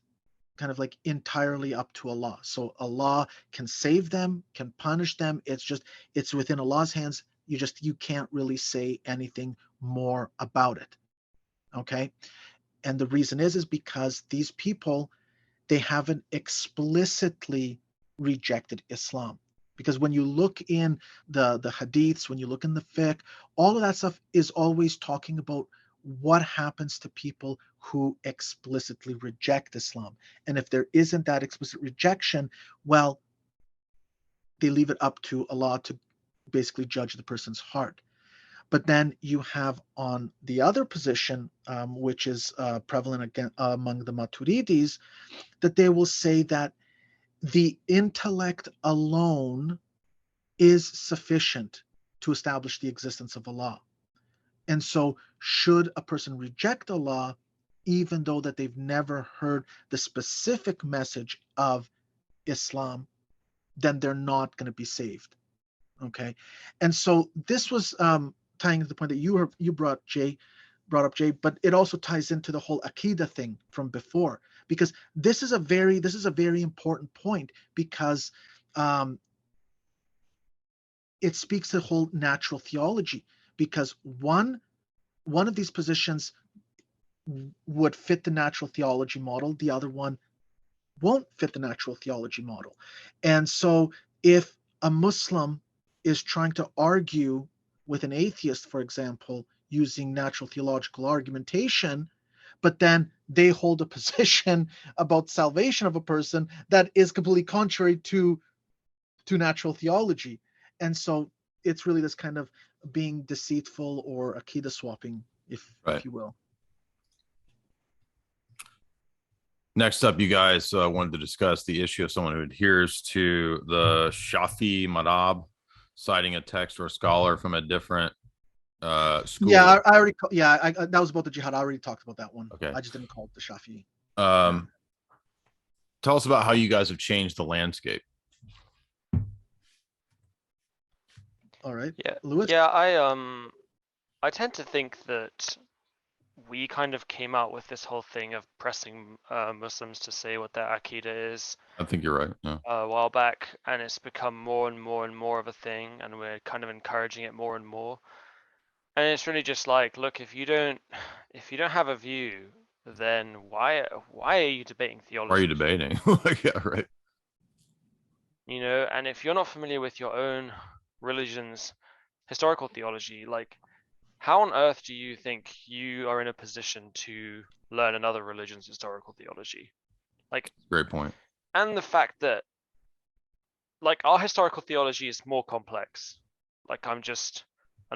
kind of like entirely up to Allah. So Allah can save them, can punish them. It's within Allah's hands. You can't really say anything more about it. Okay? And the reason is because these people, they haven't explicitly rejected Islam. Because when you look in the hadiths, when you look in the fiqh, all of that stuff is always talking about what happens to people who explicitly reject Islam. And if there isn't that explicit rejection, well, they leave it up to Allah to basically judge the person's heart. But then you have on the other position, which is prevalent again among the Maturidis, that they will say that the intellect alone is sufficient to establish the existence of Allah. And so should a person reject Allah, even though that they've never heard the specific message of Islam, then they're not going to be saved. Okay. And so this was tying to the point that you brought up, Jay, but it also ties into the whole Aqidah thing from before, because this is a very important point, because it speaks to the whole natural theology, because one of these positions would fit the natural theology model, the other one won't fit the natural theology model. And so if a Muslim is trying to argue with an atheist, for example, using natural theological argumentation, but then they hold a position about salvation of a person that is completely contrary to natural theology. And so it's really this kind of being deceitful, or akida swapping, if you will. Next up, you guys wanted to discuss the issue of someone who adheres to the Shafi madhab, citing a text or a scholar from a different school. Yeah, I already. Yeah, that was about the jihad. I already talked about that one. Okay. I just didn't call it the Shafi. Tell us about how you guys have changed the landscape. All right. Yeah. Lewis? Yeah, I tend to think that we kind of came out with this whole thing of pressing Muslims to say what their Aqidah is. I think you're right. Yeah. A while back, and it's become more and more and more of a thing, and we're kind of encouraging it more and more. And it's really just like, look, if you don't have a view, then why are you debating theology? Why are you debating? Yeah, right. You know, and if you're not familiar with your own religion's historical theology, like, how on earth do you think you are in a position to learn another religion's historical theology? Like, great point. And the fact that, like, our historical theology is more complex. Like I'm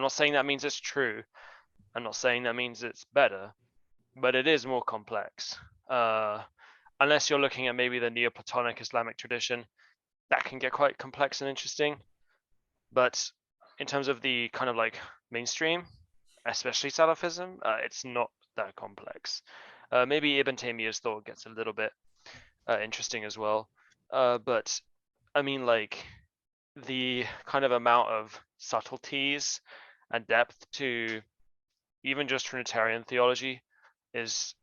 not saying that means it's true. I'm not saying that means it's better, but it is more complex. Unless you're looking at maybe the Neoplatonic Islamic tradition, that can get quite complex and interesting. But in terms of the kind of like mainstream, especially Salafism, it's not that complex. Maybe Ibn Taymiyyah's thought gets a little bit interesting as well. But I mean, like the kind of amount of subtleties and depth to even just Trinitarian theology is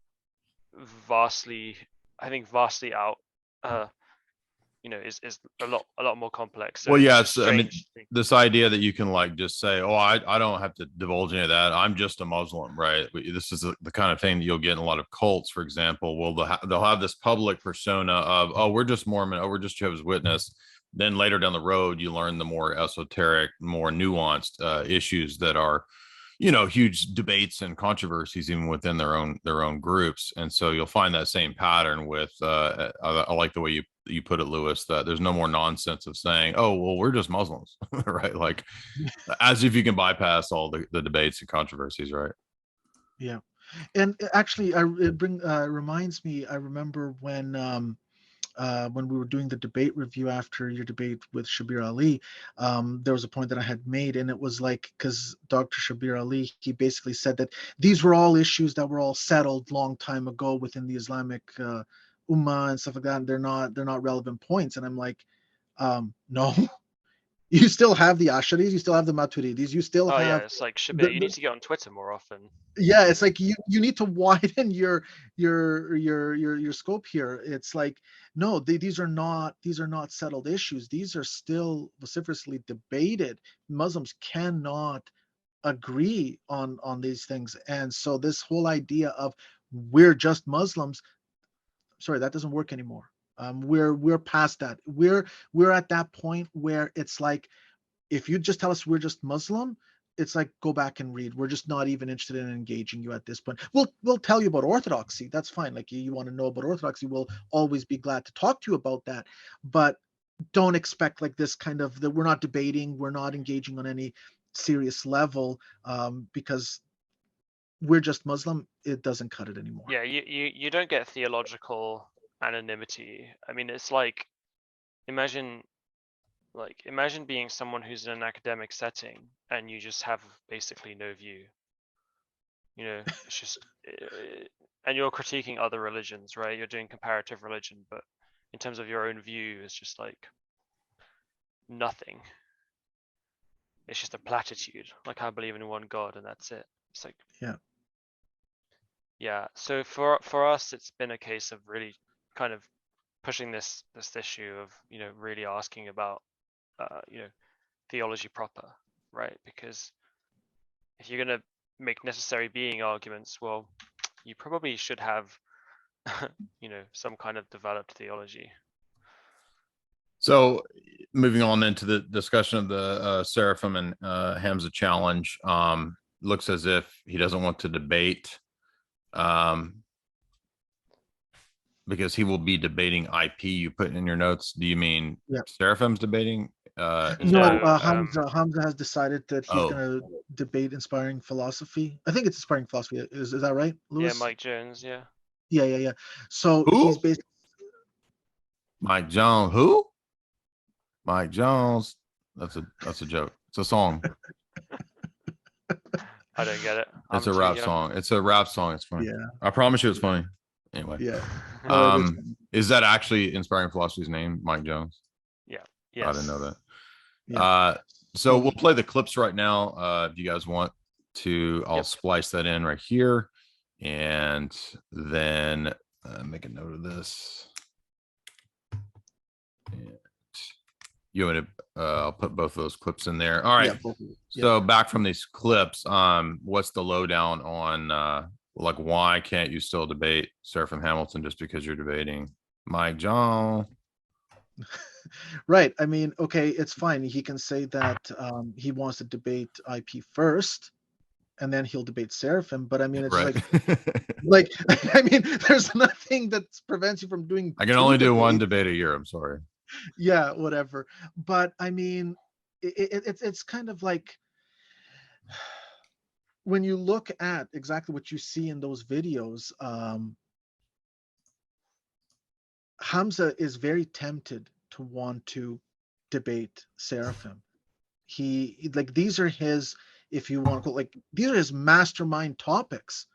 vastly, I think, vastly out. Is a lot more complex. So Well, yeah, it's it's, I mean, strange. this idea that you can like just say, "Oh, I don't have to divulge any of that. I'm just a Muslim," right? This is the kind of thing that you'll get in a lot of cults, for example. Well, they'll have this public persona of, "Oh, we're just Mormon. Oh, we're just Jehovah's Witness." Then later down the road, you learn the more esoteric, more nuanced issues that are, huge debates and controversies even within their own groups. And so you'll find that same pattern with. I like the way you put it, Lewis, that there's no more nonsense of saying, "Oh, well, we're just Muslims," right? Like, as if you can bypass all the debates and controversies, right? Yeah, and actually, reminds me. I remember when we were doing the debate review after your debate with Shabir Ali, there was a point that I had made, and it was like, because Dr. Shabir Ali, he basically said that these were all issues that were all settled long time ago within the Islamic Ummah and stuff like that, and they're not relevant points. And I'm like, no, you still have the Asharis, you still have the Maturidis, you still Oh yeah, have it's like Shabir, you need to get on Twitter more often. yeah, it's like you need to widen your scope here. It's like, no, these are not settled issues. These are still vociferously debated. Muslims cannot agree on these things. And so this whole idea of we're just Muslims, sorry, that doesn't work anymore. We're past that. We're at that point where it's like, if you just tell us we're just Muslim, it's like, go back and read. We're just not even interested in engaging you at this point. We'll tell you about Orthodoxy. That's fine. Like, you want to know about Orthodoxy, we'll always be glad to talk to you about that. But don't expect like this kind of, that we're not debating, we're not engaging on any serious level, because we're just Muslim. It doesn't cut it anymore. Yeah, you don't get theological anonymity. I mean, it's like imagine being someone who's in an academic setting and you just have basically no view. It's just and you're critiquing other religions, right? You're doing comparative religion, but in terms of your own view, it's just like nothing. It's just a platitude. Like, I believe in one God and that's it. It's like, yeah. So for us, it's been a case of really kind of pushing this issue of really asking about theology proper, right? Because if you're going to make necessary being arguments, well, you probably should have some kind of developed theology. So moving on into the discussion of the Seraphim and Hamza challenge, looks as if he doesn't want to debate because he will be debating IP. You put in your notes. Do you mean Seraphim's debating? Hamza has decided that he's going to debate inspiring philosophy. I think it's inspiring philosophy. Is that right, Lewis? Yeah, Mike Jones. Yeah. Yeah. So who? He's basically Mike Jones. Who? Mike Jones. That's a joke. It's a song. I don't get it. It's a rap song. It's a rap song. It's funny. Yeah. I promise you it's funny. Anyway. Yeah. Is that actually Inspiring Philosophy's name, Mike Jones? Yeah. Yes. I didn't know that. Yeah. So we'll play the clips right now. If you guys want to, I'll splice that in right here. And then make a note of this. And you want to I'll put both of those clips in there. All right. So back from these clips, what's the lowdown on like, why can't you still debate Seraphim Hamilton just because you're debating Mike Jones? Right. I mean, okay, it's fine. He can say that he wants to debate IP first, and then he'll debate Seraphim. But I mean, it's like I mean, there's nothing that prevents you from doing. I can only do one debate a year. I'm sorry. Yeah, whatever. But I mean, it's kind of like when you look at exactly what you see in those videos, Hamza is very tempted to want to debate Seraphim. Like these are his, if you want to call, like these are his mastermind topics,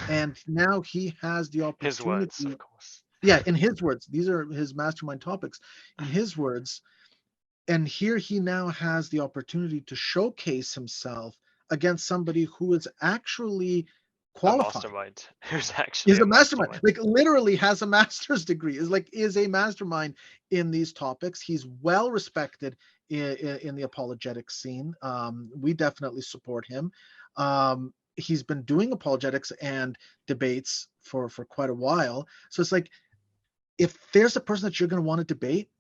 and now he has the His words, opportunity. of course. Yeah, in his words, these are his mastermind topics. In his words, and here he now has the opportunity to showcase himself against somebody who is actually A qualified, mastermind who's actually is a a mastermind, mastermind. like literally has a master's degree, is a mastermind in these topics. He's well respected in the apologetic scene. We definitely support him. He's been doing apologetics and debates for quite a while. So it's like, if there's a person that you're going to want to debate,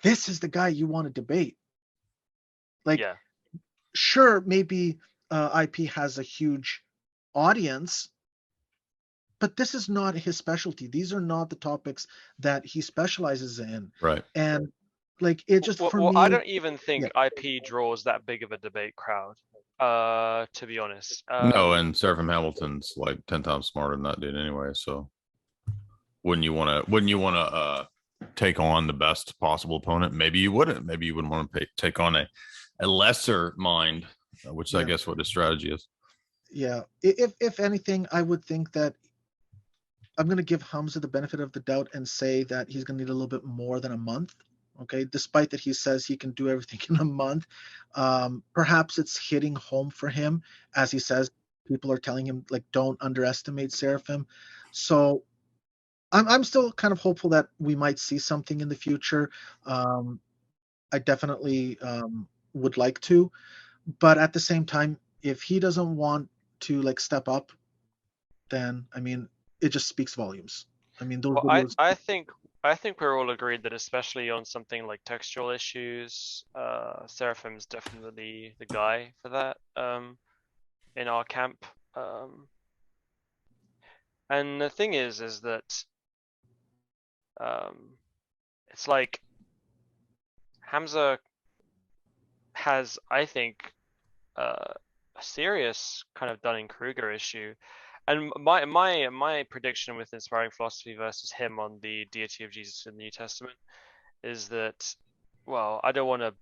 this is the guy you want to debate. Like, Yeah. sure, maybe IP has a huge audience, but this is not his specialty. These are not the topics that he specializes in. Right. And like, it just, for Well, me, I don't even think yeah. IP draws that big of a debate crowd, to be honest. No, and Seraphim Hamilton's like 10 times smarter than that dude anyway. So wouldn't you want to take on the best possible opponent? Maybe you wouldn't. Maybe you wouldn't want to take on a lesser mind, which is, I Yeah. guess, what his strategy is. Yeah. If anything, I would think that I'm going to give Hamza the benefit of the doubt and say that he's going to need a little bit more than a month. Okay, despite that he says he can do everything in a month, perhaps it's hitting home for him. As he says, people are telling him, like, don't underestimate Seraphim. So I'm still kind of hopeful that we might see something in the future. I definitely would like to, but at the same time, if he doesn't want to like step up, then I mean, it just speaks volumes. I mean, those Well, videos. I think we're all agreed that especially on something like textual issues, Seraphim's definitely the guy for that, in our camp. And the thing is that, it's like Hamza has, I think, a serious kind of Dunning-Kruger issue. And my prediction with Inspiring Philosophy versus him on the deity of Jesus in the New Testament is that, well, I don't want to,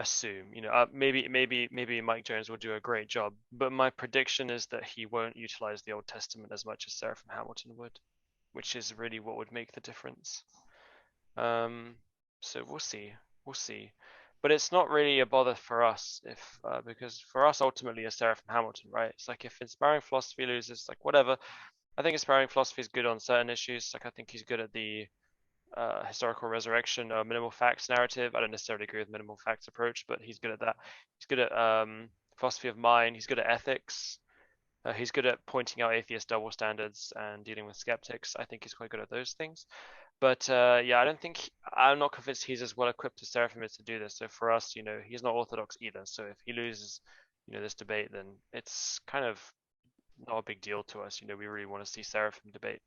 assume, maybe Mike Jones will do a great job, but my prediction is that he won't utilize the Old Testament as much as Seraphim Hamilton would, which is really what would make the difference. So we'll see. But it's not really a bother for us if because for us ultimately it's Seraphim Hamilton, right? It's like if Inspiring Philosophy loses, like whatever. I think Inspiring Philosophy is good on certain issues. Like I think he's good at the historical resurrection or minimal facts narrative. I don't necessarily agree with minimal facts approach, but he's good at that. He's good at philosophy of mind. He's good at ethics. He's good at pointing out atheist double standards and dealing with skeptics. I think he's quite good at those things. But yeah, I'm not convinced he's as well equipped as Seraphim is to do this. So for us, he's not Orthodox either. So if he loses, this debate, then it's kind of not a big deal to us. We really want to see Seraphim debate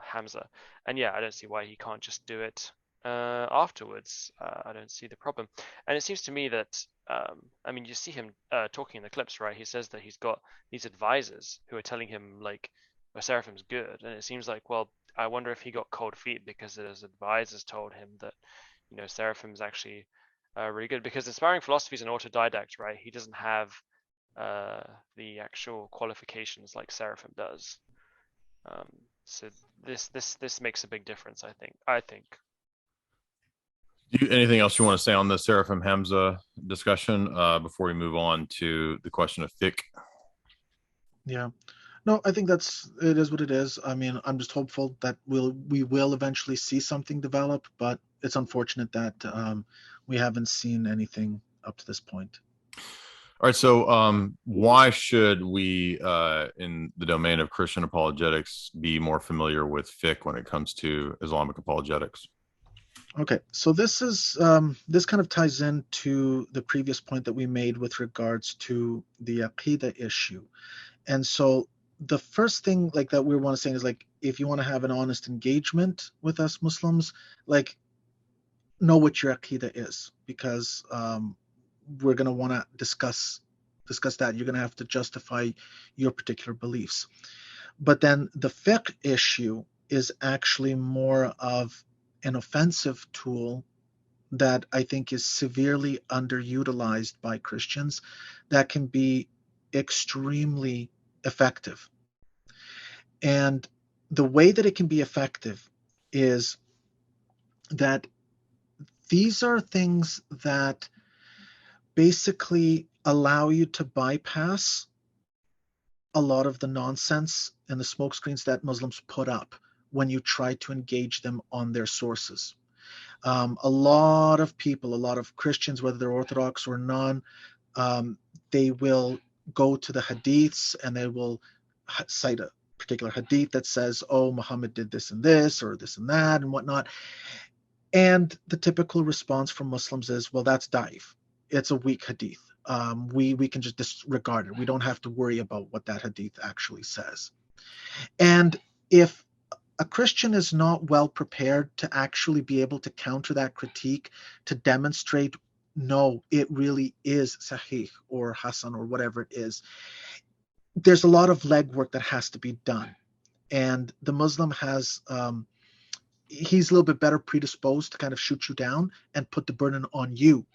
Hamza. And yeah, I don't see why he can't just do it afterwards. I don't see the problem. And it seems to me that, I mean, you see him talking in the clips, right? He says that he's got these advisors who are telling him, like, Seraphim's good. And it seems like, well, I wonder if he got cold feet because his advisors told him that, Seraphim's actually really good. Because Inspiring Philosophy is an autodidact, right? He doesn't have the actual qualifications like Seraphim does. So this makes a big difference, I think. Anything else you want to say on the Seraphim Hamza discussion before we move on to the question of fiqh? Yeah. No, I think it is what it is. I mean, I'm just hopeful that we will eventually see something develop, but it's unfortunate that we haven't seen anything up to this point. All right. So why should we, in the domain of Christian apologetics, be more familiar with fiqh when it comes to Islamic apologetics? Okay, so this kind of ties into the previous point that we made with regards to the Aqidah issue. And so the first thing like that we want to say is, like, if you want to have an honest engagement with us Muslims, like, know what your Aqidah is, because we're going to want to discuss that. You're going to have to justify your particular beliefs. But then the fiqh issue is actually more of an offensive tool that I think is severely underutilized by Christians, that can be extremely effective. And the way that it can be effective is that these are things that basically allow you to bypass a lot of the nonsense and the smokescreens that Muslims put up when you try to engage them on their sources. A lot of people, a lot of Christians, whether they're Orthodox or non, they will go to the hadiths and they will cite a particular hadith that says, oh, Muhammad did this and this, or this and that, and whatnot. And the typical response from Muslims is, well, that's daif. It's a weak hadith. We can just disregard it. We don't have to worry about what that hadith actually says. And if a Christian is not well prepared to actually be able to counter that critique, to demonstrate, no, it really is sahih or hasan or whatever it is, there's a lot of legwork that has to be done. And the Muslim has, he's a little bit better predisposed to kind of shoot you down and put the burden on you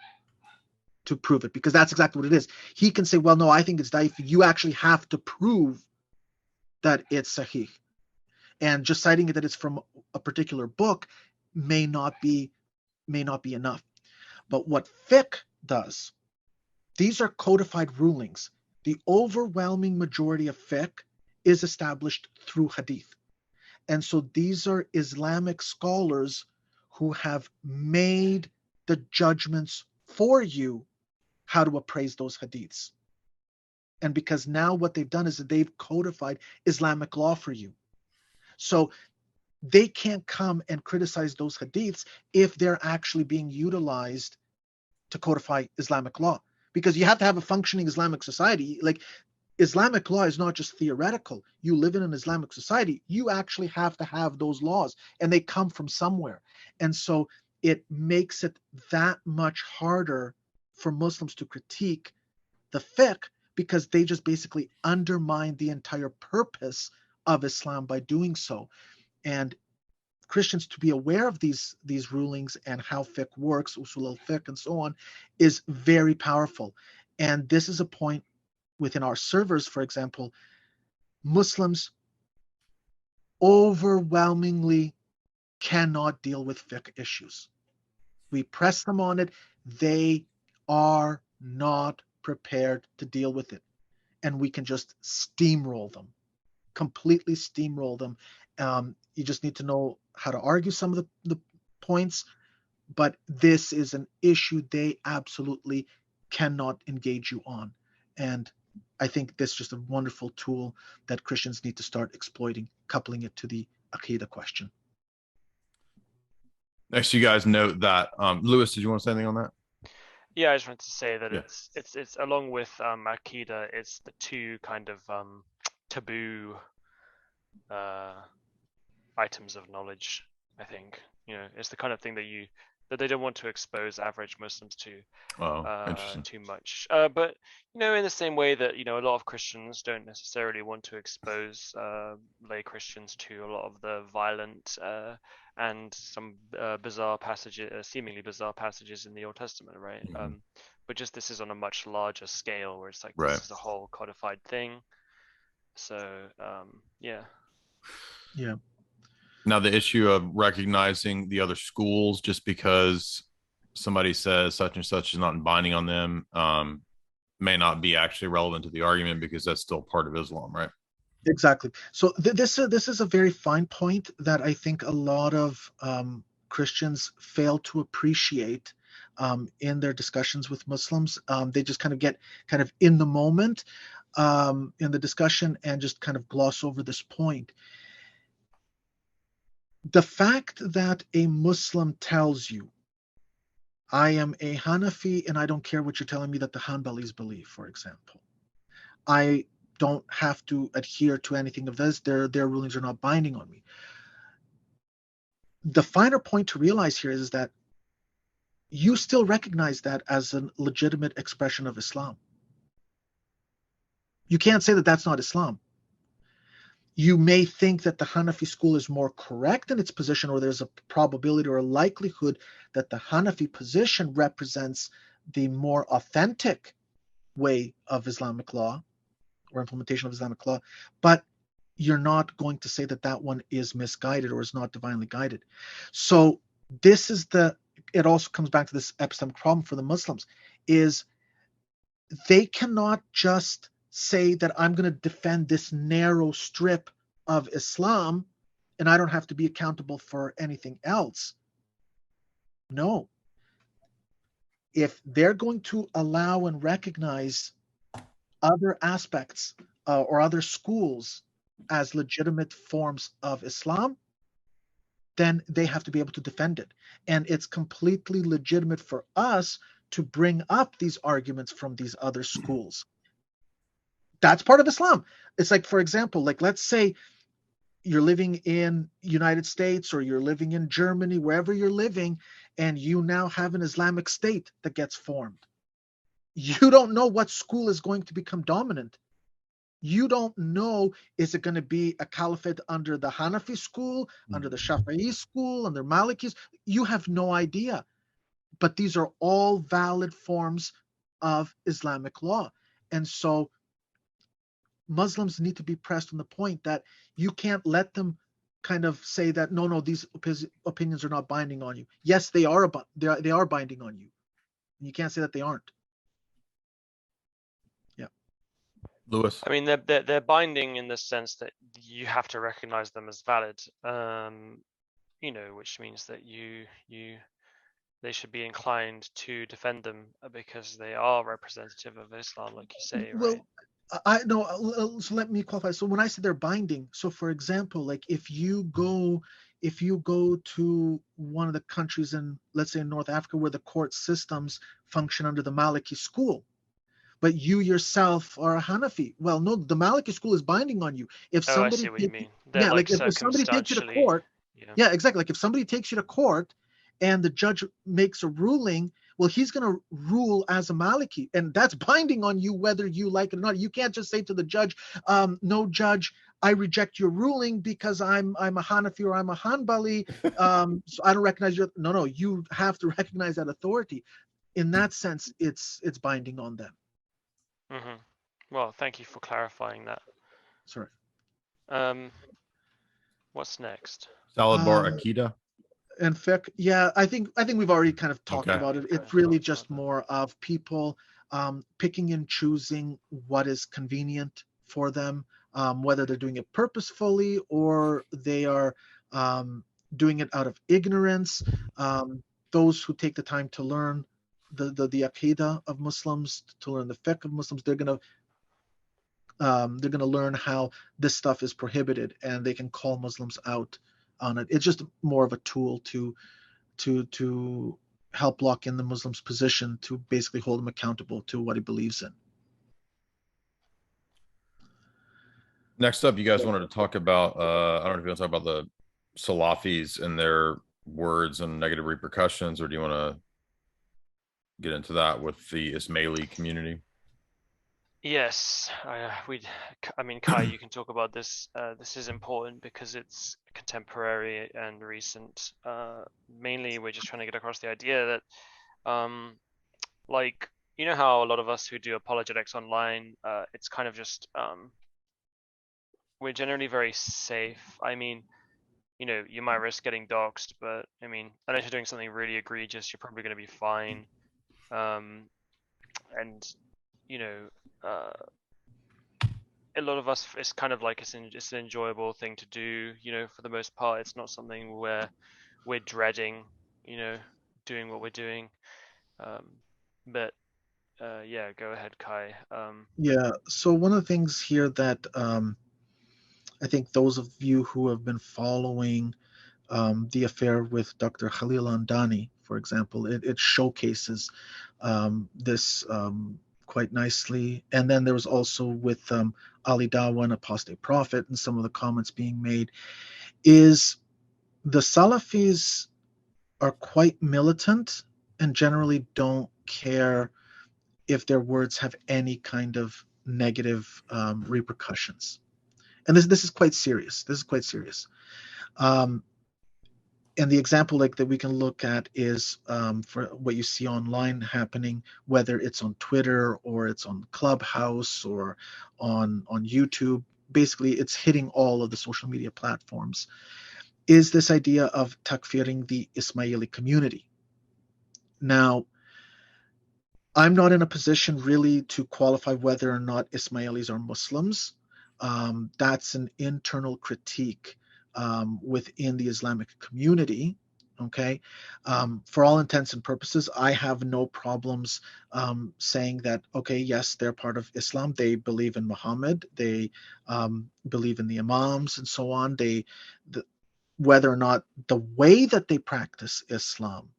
to prove it, because that's exactly what it is. He can say, well, no, I think it's daif. You actually have to prove that it's sahih. And just citing it that it's from a particular book may not be enough. But what fiqh does, these are codified rulings. The overwhelming majority of fiqh is established through hadith. And so these are Islamic scholars who have made the judgments for you how to appraise those hadiths. And because now what they've done is that they've codified Islamic law for you. So they can't come and criticize those hadiths if they're actually being utilized to codify Islamic law. Because you have to have a functioning Islamic society. Like, Islamic law is not just theoretical. You live in an Islamic society, you actually have to have those laws, and they come from somewhere. And so it makes it that much harder for Muslims to critique the fiqh, because they just basically undermine the entire purpose of Islam by doing so. And Christians to be aware of these rulings and how fiqh works, usul al-fiqh and so on, is very powerful. And this is a point within our servers, for example. Muslims overwhelmingly cannot deal with fiqh issues. We press them on it. They are not prepared to deal with it. And we can just steamroll them, completely steamroll them. You just need to know how to argue some of the points, but this is an issue they absolutely cannot engage you on. And I think this is just a wonderful tool that Christians need to start exploiting, coupling it to the Aqidah question. Next, you guys note that Lewis, did you want to say anything on that? Yeah, I just wanted to say that Yeah. it's along with Aqidah, it's the two kind of taboo items of knowledge. I think, you know, it's the kind of thing that they don't want to expose average Muslims to Interesting. too much. But you know, in the same way that, you know, a lot of Christians don't necessarily want to expose lay Christians to a lot of the violent and some bizarre passages, seemingly bizarre passages in the Old Testament, right? Mhm. But just this is on a much larger scale, where it's like Right. this is a whole codified thing. So yeah. Yeah. Now, the issue of recognizing the other schools just because somebody says such and such is not binding on them may not be actually relevant to the argument, because that's still part of Islam, right? Exactly. So this is a very fine point that I think a lot of Christians fail to appreciate in their discussions with Muslims. They just kind of get kind of in the moment in the discussion and just kind of gloss over this point. The fact that a Muslim tells you, I am a Hanafi and I don't care what you're telling me that the Hanbalis believe, for example, I don't have to adhere to anything of this. Their rulings are not binding on me. The finer point to realize here is that you still recognize that as a legitimate expression of Islam. You can't say that that's not Islam. You may think that the Hanafi school is more correct in its position, or there's a probability or a likelihood that the Hanafi position represents the more authentic way of Islamic law or implementation of Islamic law, but you're not going to say that that one is misguided or is not divinely guided. So this is it also comes back to this epistemic problem for the Muslims, is they cannot just say that I'm going to defend this narrow strip of Islam and I don't have to be accountable for anything else. No. If they're going to allow and recognize other aspects or other schools as legitimate forms of Islam, then they have to be able to defend it. And it's completely legitimate for us to bring up these arguments from these other schools. That's part of Islam. It's like, for example, like let's say you're living in United States or you're living in Germany, wherever you're living, and you now have an Islamic state that gets formed. You don't know what school is going to become dominant. You don't know, is it going to be a caliphate under the Hanafi school, under the Shafi'i school, under Malikis? You have no idea. But these are all valid forms of Islamic law. And so Muslims need to be pressed on the point that you can't let them kind of say that, no, these opinions are not binding on you. Yes, they are binding on you. And you can't say that they aren't. Yeah. Lewis. I mean, they're binding in the sense that you have to recognize them as valid, which means that they should be inclined to defend them because they are representative of Islam, like you say, right? Well, so let me qualify. So when I say they're binding, so for example, like if you go to one of the countries in, let's say in North Africa, where the court systems function under the Maliki school, but you yourself are a Hanafi, well, no, the Maliki school is binding on you. If somebody, I see what you mean. They're like if somebody takes you to court, exactly. Like if somebody takes you to court and the judge makes a ruling, well, he's going to rule as a Maliki, and that's binding on you whether you like it or not. You can't just say to the judge, no, judge, I reject your ruling because I'm a Hanafi or I'm a Hanbali, so I don't recognize your. No, you have to recognize that authority. In that sense, it's binding on them. Mm-hmm. Well, thank you for clarifying that. Sorry. What's next? Salad bar Akida. And fiqh, yeah, I think we've already kind of talked about it. It's really just more of people picking and choosing what is convenient for them, whether they're doing it purposefully or they are doing it out of ignorance. Those who take the time to learn the Aqidah of Muslims, to learn the fiqh of Muslims, they're gonna learn how this stuff is prohibited, and they can call Muslims out on it. It's just more of a tool to help lock in the Muslim's position, to basically hold him accountable to what he believes in. Next up, you guys wanted to talk about, I don't know if you want to talk about the Salafis and their words and negative repercussions, or do you want to get into that with the Ismaili community? Yes, I mean, Kai, you can talk about this. This is important because it's contemporary and recent. Mainly, we're just trying to get across the idea that, like, you know how a lot of us who do apologetics online, it's kind of just, we're generally very safe. I mean, you might risk getting doxxed, but I mean, unless you're doing something really egregious, you're probably going to be fine. And a lot of us, it's kind of like it's an enjoyable thing to do, for the most part. It's not something where we're dreading, doing what we're doing. But yeah, go ahead, Kai. Yeah, so one of the things here that I think those of you who have been following the affair with Dr. Khalil Andani, for example, it showcases this quite nicely. And then there was also with Ali Dawa, an apostate prophet, and some of the comments being made, is the Salafis are quite militant and generally don't care if their words have any kind of negative repercussions. And this is quite serious. This is quite serious. Um, and the example like that we can look at is for what you see online happening, whether it's on Twitter or it's on Clubhouse or on YouTube. Basically, it's hitting all of the social media platforms. Is this idea of takfiring the Ismaili community? Now, I'm not in a position really to qualify whether or not Ismailis are Muslims. That's an internal critique within the Islamic community. Okay. For all intents and purposes, I have no problems saying that, okay, yes, they're part of Islam. They believe in Muhammad. They believe in the Imams and so on. Whether or not the way that they practice Islam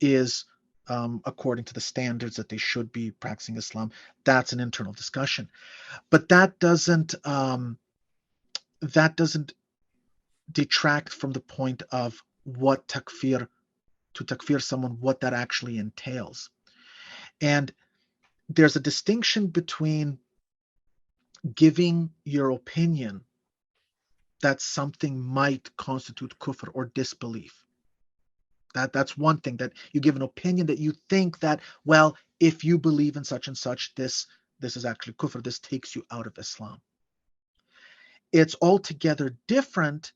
is according to the standards that they should be practicing Islam, that's an internal discussion. But that doesn't detract from the point of what takfir, to takfir someone, what that actually entails. And there's a distinction between giving your opinion that something might constitute kufr or disbelief. That's one thing, that you give an opinion that you think that, well, if you believe in such and such, this is actually kufr, this takes you out of Islam. It's altogether different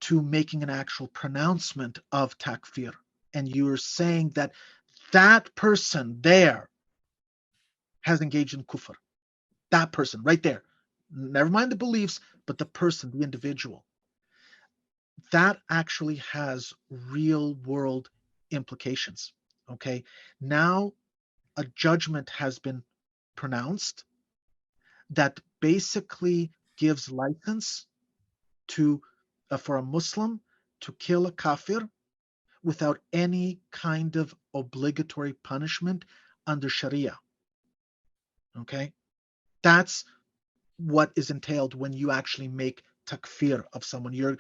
to making an actual pronouncement of takfir, and you're saying that that person there has engaged in kufr. That person right there. Never mind the beliefs, but the person, the individual. That actually has real world implications. Okay. Now a judgment has been pronounced that basically gives license to for a Muslim to kill a kafir without any kind of obligatory punishment under Sharia. Okay. That's what is entailed when you actually make takfir of someone. You're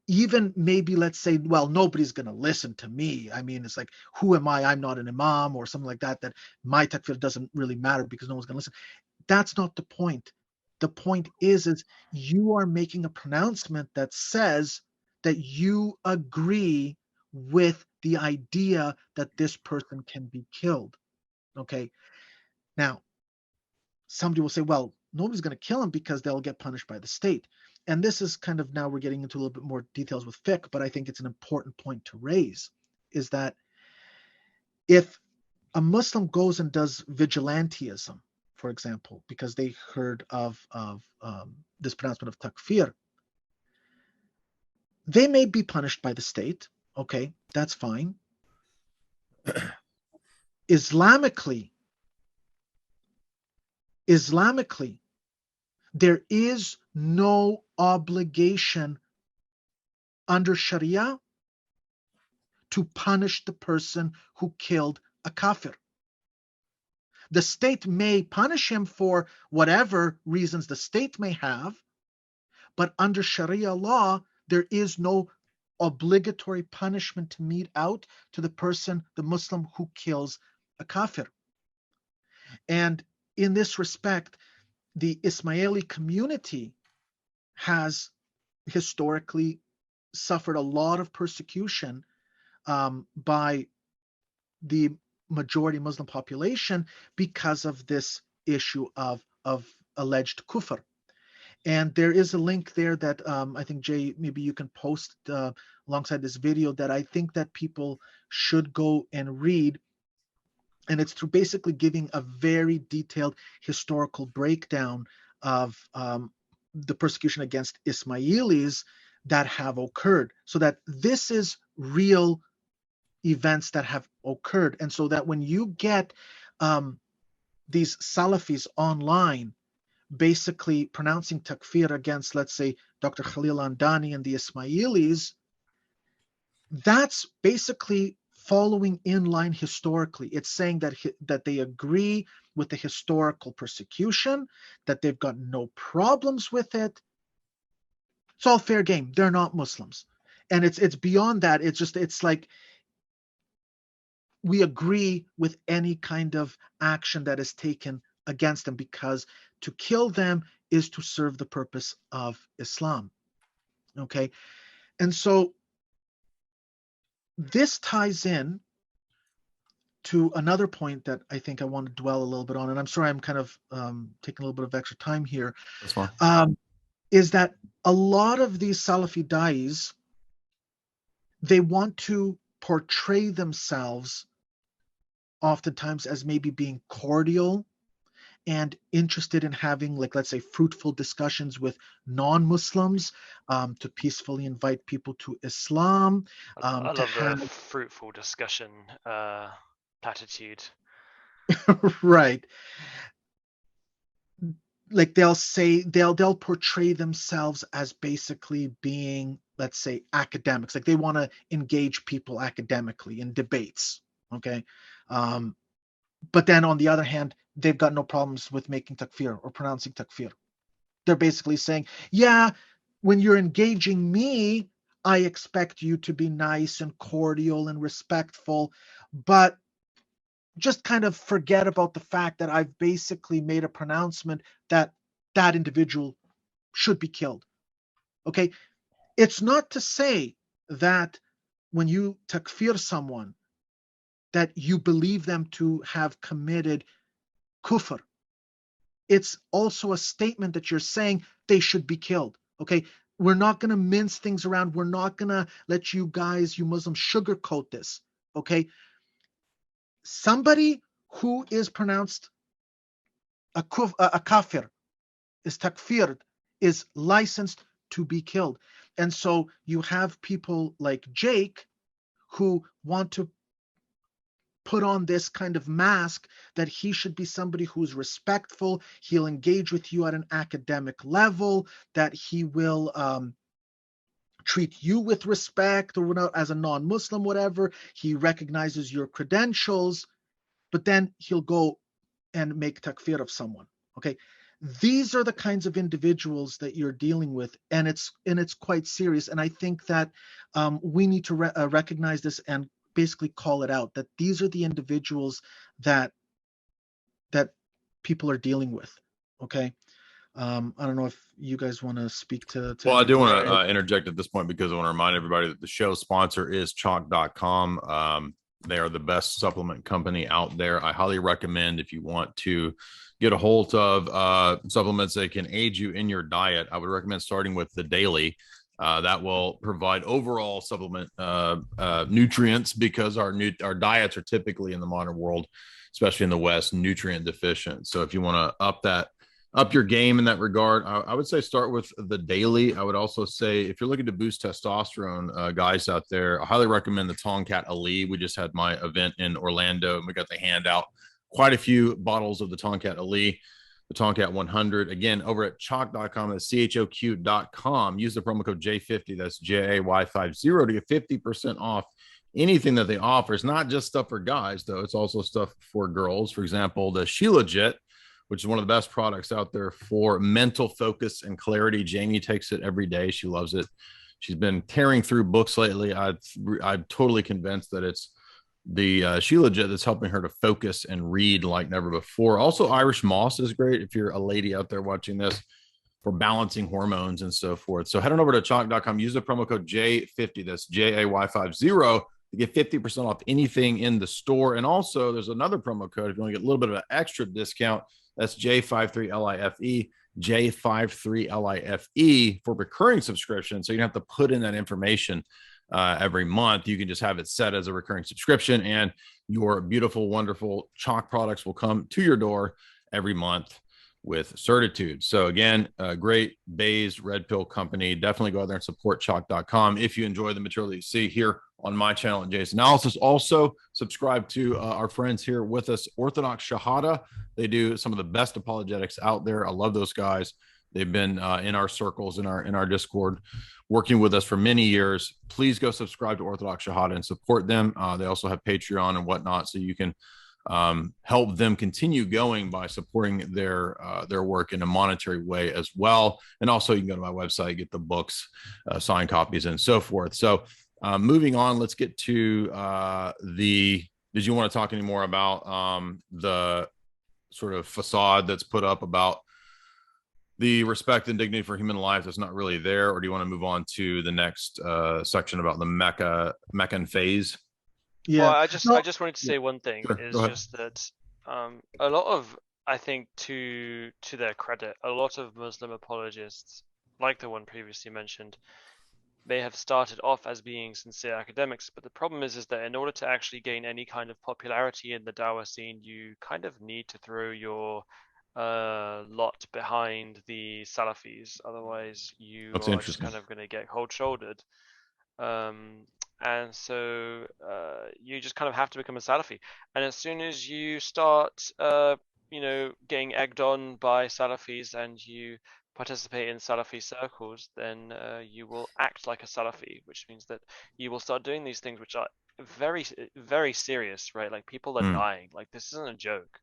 even, maybe, let's say, well, nobody's going to listen to me. I mean, it's like, who am I? I'm not an imam or something like that, that my takfir doesn't really matter because no one's going to listen. That's not the point. The point is you are making a pronouncement that says that you agree with the idea that this person can be killed. Okay. Now, somebody will say, well, nobody's going to kill him because they'll get punished by the state. And this is kind of, now we're getting into a little bit more details with fiqh, but I think it's an important point to raise, is that if a Muslim goes and does vigilantism, for example, because they heard of this pronouncement of takfir, they may be punished by the state. Okay, that's fine. Islamically, there is no obligation under Sharia to punish the person who killed a kafir. The state may punish him for whatever reasons the state may have, but under Sharia law, there is no obligatory punishment to mete out to the person, the Muslim who kills a kafir. And in this respect, the Ismaili community has historically suffered a lot of persecution by the majority Muslim population because of this issue of alleged kufr. And there is a link there that I think, Jay, maybe you can post alongside this video, that I think that people should go and read. And it's through basically giving a very detailed historical breakdown of the persecution against Ismailis that have occurred, so that this is real events that have occurred. And so that when you get these Salafis online basically pronouncing takfir against, let's say, Dr. Khalil Andani and the Ismailis, that's basically following in line historically. It's saying that they agree with the historical persecution, that they've got no problems with it. It's all fair game. They're not Muslims. And it's beyond that. It's like we agree with any kind of action that is taken against them, because to kill them is to serve the purpose of Islam. Okay. And so this ties in to another point that I think I want to dwell a little bit on. And I'm sorry, I'm kind of taking a little bit of extra time here. That's fine. Is that a lot of these Salafi da'is, they want to portray themselves oftentimes as maybe being cordial and interested in having, like, let's say, fruitful discussions with non-Muslims, to peacefully invite people to Islam. I to love have the fruitful discussion platitude. right. Like they'll portray themselves as basically being, let's say, academics. Like they want to engage people academically in debates. Okay. But then on the other hand, they've got no problems with making takfir or pronouncing takfir. They're basically saying, yeah, when you're engaging me, I expect you to be nice and cordial and respectful, but just kind of forget about the fact that I've basically made a pronouncement that that individual should be killed. Okay. It's not to say that when you takfir someone, that you believe them to have committed kufr. It's also a statement that you're saying they should be killed. Okay. We're not going to mince things around. We're not going to let you guys, you Muslims, sugarcoat this. Okay. Somebody who is pronounced a kafir, is takfir, is licensed to be killed. And so you have people like Jake who want to put on this kind of mask that he should be somebody who's respectful, he'll engage with you at an academic level, that he will treat you with respect, or as a non-Muslim, whatever. He recognizes your credentials, but then he'll go and make takfir of someone. Okay. These are the kinds of individuals that you're dealing with, and it's quite serious. And I think that we need to recognize this and basically call it out, that these are the individuals that people are dealing with. Okay. I don't know if you guys want to speak to well, I do want to interject at this point, because I want to remind everybody that the show sponsor is chalk.com. They are the best supplement company out there. I highly recommend, if you want to get a hold of supplements that can aid you in your diet, I would recommend starting with the Daily. That will provide overall supplement nutrients, because our diets are typically, in the modern world, especially in the West, nutrient deficient. So if you want to up your game in that regard, I would say start with the Daily. I would also say, if you're looking to boost testosterone, guys out there, I highly recommend the Tomcat Ali. We just had my event in Orlando, and we got to hand out quite a few bottles of the Tomcat Ali, the Tomcat 100. Again, over at chalk.com, that's CHOQ.com. Use the promo code J50, that's JAY50, to get 50% off anything that they offer. It's not just stuff for guys, though. It's also stuff for girls. For example, the Shilajit, which is one of the best products out there for mental focus and clarity. Jamie takes it every day. She loves it. She's been tearing through books lately. I'm totally convinced that it's the Shilajit that's helping her to focus and read like never before. Also, Irish Moss is great if you're a lady out there watching this, for balancing hormones and so forth. So head on over to chalk.com. Use the promo code J50, that's JAY50, to get 50% off anything in the store. And also, there's another promo code if you want to get a little bit of an extra discount. That's J53LIFE, J53LIFE, for recurring subscription. So you don't have to put in that information every month. You can just have it set as a recurring subscription, and your beautiful, wonderful chalk products will come to your door every month with certitude. So again, a great Bays Red Pill company. Definitely go out there and support chalk.com if you enjoy the material that you see here on my channel at Jay's Analysis. Also, subscribe to our friends here with us, Orthodox Shahada. They do some of the best apologetics out there. I love those guys. They've been in our circles, in our Discord, working with us for many years. Please go subscribe to Orthodox Shahada and support them. They also have Patreon and whatnot, so you can help them continue going by supporting their work in a monetary way as well. And also, you can go to my website, get the books, signed copies, and so forth. So moving on, let's get to the Did you want to talk any more about the sort of facade that's put up about the respect and dignity for human life that's not really there, or do you want to move on to the next section about the Meccan phase? Well, Yeah. I No. just wanted to say one thing Sure, go is ahead. just that a lot of, I think, to their credit, a lot of Muslim apologists, like the one previously mentioned, may have started off as being sincere academics, but the problem is that in order to actually gain any kind of popularity in the Dawah scene, you kind of need to throw your lot behind the Salafis. Otherwise, you That's are just interesting. kind of going to get cold-shouldered. Um, and so you just kind of have to become a Salafi. And as soon as you start, getting egged on by Salafis and you participate in Salafi circles, then you will act like a Salafi, which means that you will start doing these things which are very, very serious, right? Like people are Mm, dying. Like this isn't a joke.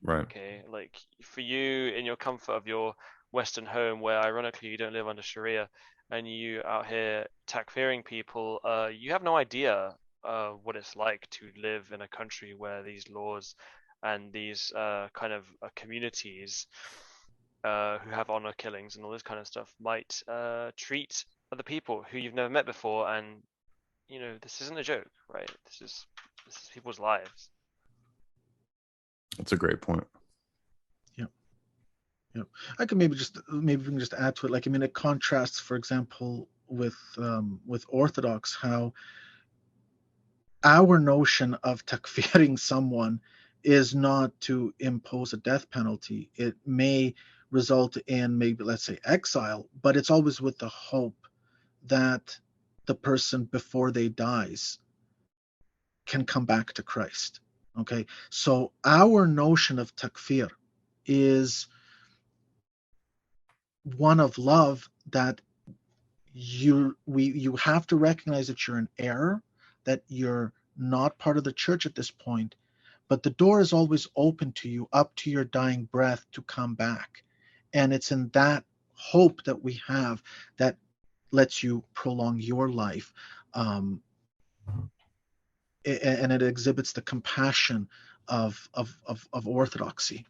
right. Okay, like for you in your comfort of your Western home, where ironically you don't live under Sharia, and you out here takfiring people, you have no idea what it's like to live in a country where these laws and these kind of communities who have honor killings and all this kind of stuff might treat other people who you've never met before, and this isn't a joke, right? This is people's lives. That's a great point. Yeah. Yeah. I could maybe we can just add to it. Like, I mean, it contrasts, for example, with Orthodox, how our notion of takfiring someone is not to impose a death penalty. It may result in, maybe, let's say, exile, but it's always with the hope that the person before they dies can come back to Christ. Okay, so our notion of takfir is one of love, that you have to recognize that you're in error, that you're not part of the church at this point, but the door is always open to you up to your dying breath to come back. And it's in that hope that we have that lets you prolong your life. Um, and it exhibits the compassion of orthodoxy.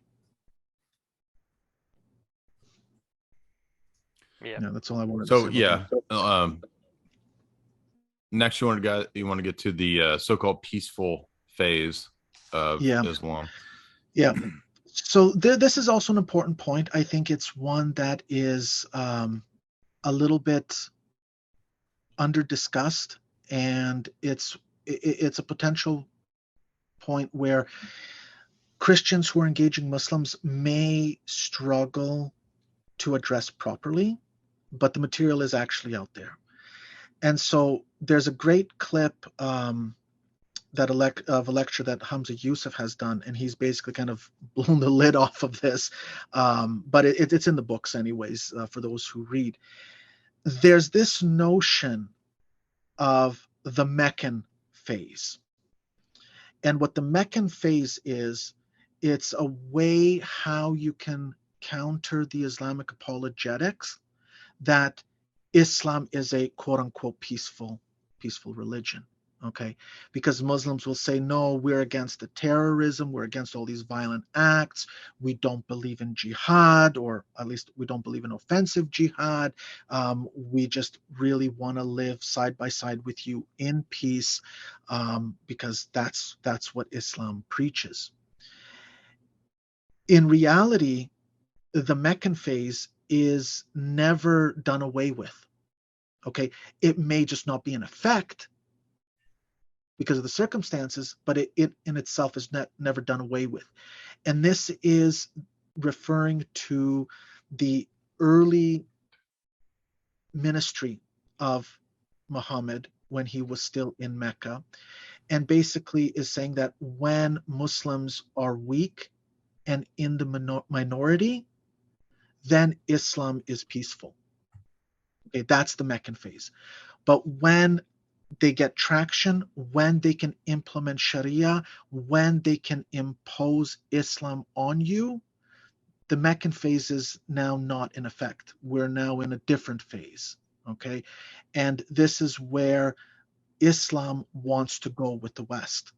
Yeah. Yeah, that's all I wanted to So say about yeah, that. next you want to get to the so-called peaceful phase of Yeah, Islam. yeah. So this is also an important point. I think it's one that is a little bit under discussed, and it's a potential point where Christians who are engaging Muslims may struggle to address properly, but the material is actually out there. And so there's a great clip of a lecture that Hamza Yusuf has done, and he's basically kind of blown the lid off of this. But it's in the books anyways, for those who read. There's this notion of the Meccan phase. And what the Meccan phase is, it's a way how you can counter the Islamic apologetics that Islam is a quote unquote peaceful religion. Okay, because Muslims will say, no, we're against the terrorism, we're against all these violent acts, we don't believe in jihad, or at least we don't believe in offensive jihad. We just really want to live side by side with you in peace, because that's what Islam preaches. In reality, the Meccan phase is never done away with. Okay, it may just not be in effect because of the circumstances, but it in itself is never done away with. And this is referring to the early ministry of Muhammad when he was still in Mecca, and basically is saying that when Muslims are weak and in the minority, then Islam is peaceful. Okay, that's the Meccan phase. But when they get traction, when they can implement Sharia, when they can impose Islam on you, the Meccan phase is now not in effect. We're now in a different phase. Okay. And this is where Islam wants to go with the West.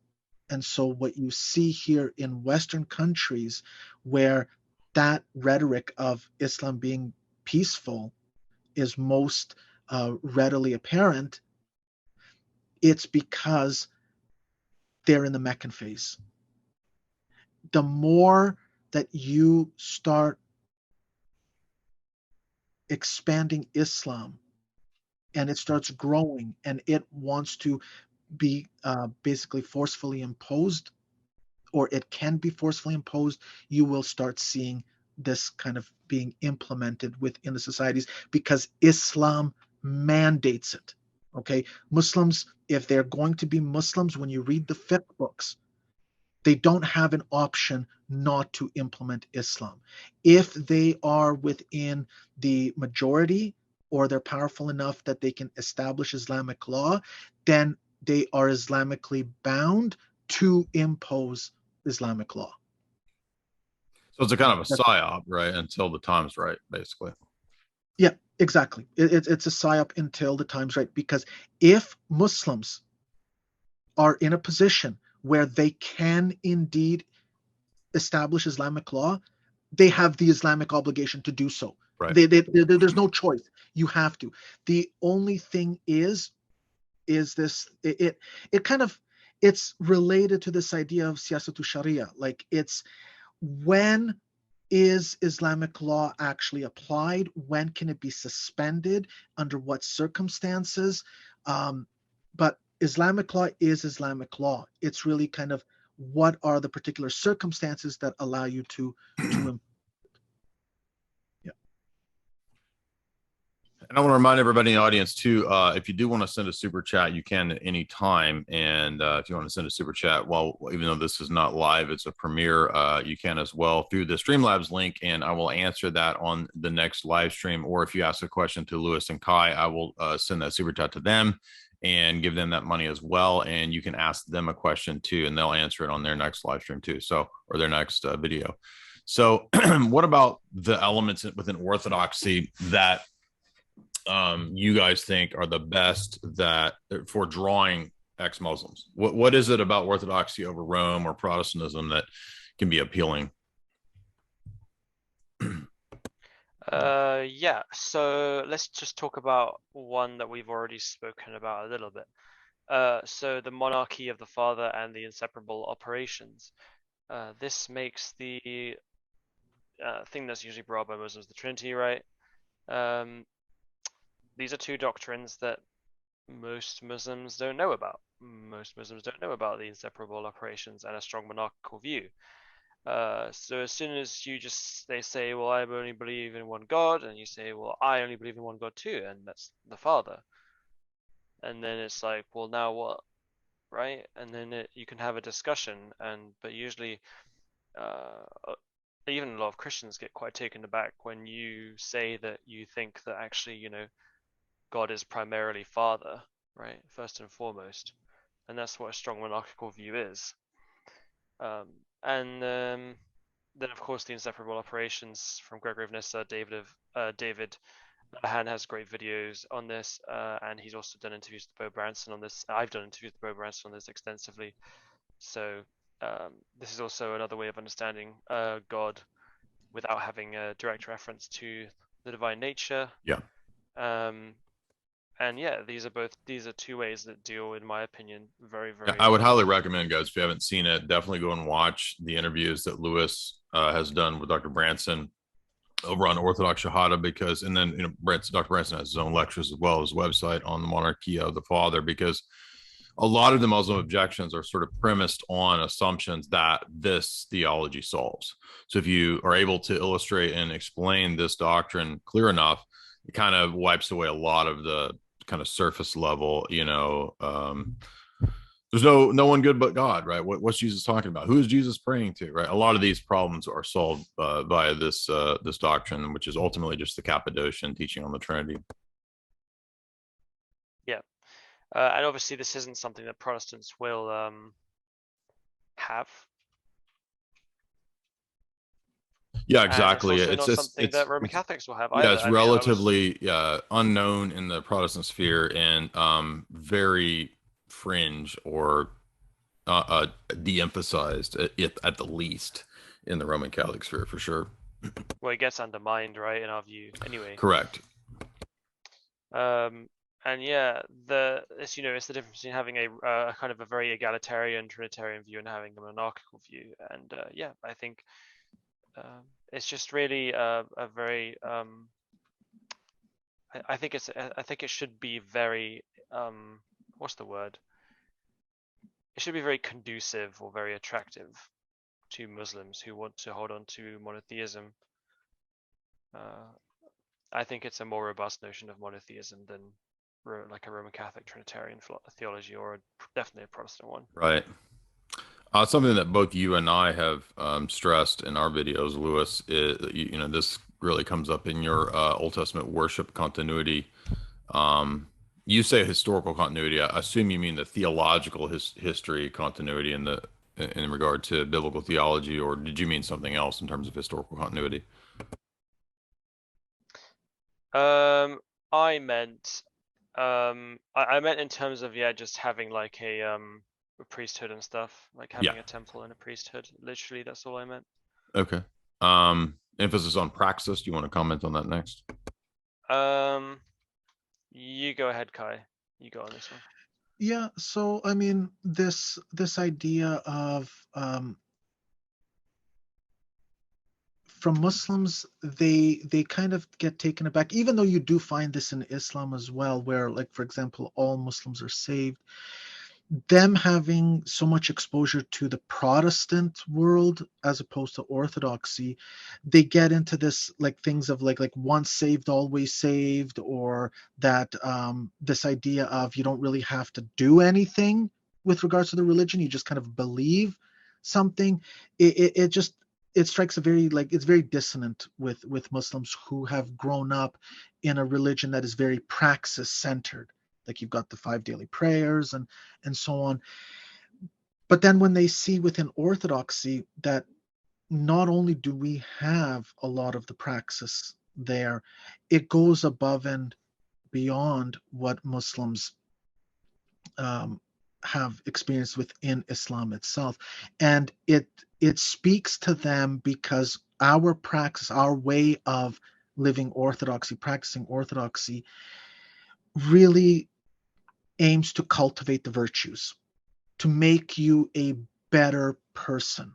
And so what you see here in Western countries where that rhetoric of Islam being peaceful is most readily apparent, it's because they're in the Meccan phase. The more that you start expanding Islam and it starts growing and it wants to be basically forcefully imposed, or it can be forcefully imposed, you will start seeing this kind of being implemented within the societies because Islam mandates it. Okay, Muslims, if they're going to be Muslims, when you read the fiqh books, they don't have an option not to implement Islam. If they are within the majority or they're powerful enough that they can establish Islamic law, then they are Islamically bound to impose Islamic law. So it's a kind of a psyop, right? Until the time's right, basically. Yeah, exactly. It's a psyop until the time's right, because if Muslims are in a position where they can indeed establish Islamic law, they have the Islamic obligation to do so. Right. There's no choice. You have to. The only thing is this, it kind of, it's related to this idea of siyasatu sharia. Like, it's, when is Islamic law actually applied? When can it be suspended? Under what circumstances? But Islamic law is Islamic law. It's really kind of what are the particular circumstances that allow you to And I want to remind everybody in the audience too, if you do want to send a super chat, you can at any time. And if you want to send a super chat, well, even though this is not live, it's a premiere, you can as well through the Streamlabs link, and I will answer that on the next live stream. Or if you ask a question to Lewis and Kai, I will send that super chat to them and give them that money as well. And you can ask them a question too, and they'll answer it on their next live stream too. So, or their next video. So what about the elements within Orthodoxy that you guys think are the best that for drawing ex-Muslims? What is it about Orthodoxy over Rome or Protestantism that can be appealing? Yeah, so let's just talk about one that we've already spoken about a little bit. So the monarchy of the father and the inseparable operations. This makes the thing that's usually brought by Muslims, the Trinity, right? These are two doctrines that most Muslims don't know about. Most Muslims don't know about the inseparable operations and a strong monarchical view. So as soon as they say, well, I only believe in one God, and you say, well, I only believe in one God too, and that's the Father. And then it's like, well, now what, right? And then you can have a discussion, but usually, even a lot of Christians get quite taken aback when you say that you think that actually, God is primarily Father, right? First and foremost. And that's what a strong monarchical view is. And then, of course, the inseparable operations from Gregory of Nyssa. David Lahan has great videos on this, and he's also done interviews with Bo Branson on this. I've done interviews with Bo Branson on this extensively. So this is also another way of understanding God without having a direct reference to the divine nature. Yeah. And yeah, these are two ways that deal, in my opinion, very, very. I would highly recommend, guys, if you haven't seen it, definitely go and watch the interviews that Lewis has done with Dr. Branson over on Orthodox Shahada, because, and then, Dr. Branson has his own lectures as well as website on the monarchy of the father, because a lot of the Muslim objections are sort of premised on assumptions that this theology solves. So if you are able to illustrate and explain this doctrine clear enough, it kind of wipes away a lot of the kind of surface level, there's no one good but God, right? What's Jesus talking about? Who is Jesus praying to, right? A lot of these problems are solved by this doctrine, which is ultimately just the Cappadocian teaching on the Trinity. Yeah, and obviously this isn't something that Protestants will have. Yeah, exactly. It's not something that Roman Catholics will have either. Yeah, it's relatively unknown in the Protestant sphere and very fringe or de-emphasized at the least in the Roman Catholic sphere, for sure. Well, it gets undermined, right, in our view, anyway. Correct. And yeah, it's the difference between having a kind of a very egalitarian Trinitarian view and having a monarchical view. And yeah, I think it's just really a very I think it should be very what's the word? It should be very conducive or very attractive to Muslims who want to hold on to monotheism. I think it's a more robust notion of monotheism than like a Roman Catholic Trinitarian theology, or definitely a Protestant one. Right. Something that both you and I have stressed in our videos, Lewis, is, this really comes up in your Old Testament worship continuity. You say historical continuity. I assume you mean the theological history continuity in regard to biblical theology, or did you mean something else in terms of historical continuity? I meant I meant in terms of just having like a priesthood and stuff, like having a temple and a priesthood. Literally, that's all I meant. Okay. Emphasis on praxis. Do you want to comment on that next? You go ahead, Kai. You go on this one. Yeah. So I mean, this idea of from Muslims, they kind of get taken aback, even though you do find this in Islam as well, where, like, for example, all Muslims are saved. Them having so much exposure to the Protestant world as opposed to Orthodoxy, they get into this like things of like once saved, always saved, or that this idea of you don't really have to do anything with regards to the religion, you just kind of believe something. It strikes a very, like, it's very dissonant with Muslims who have grown up in a religion that is very praxis centered. Like, you've got the 5 daily prayers and so on. But then when they see within Orthodoxy that not only do we have a lot of the praxis there, it goes above and beyond what Muslims have experienced within Islam itself. And it speaks to them because our praxis, our way of living Orthodoxy, practicing Orthodoxy, really aims to cultivate the virtues, to make you a better person.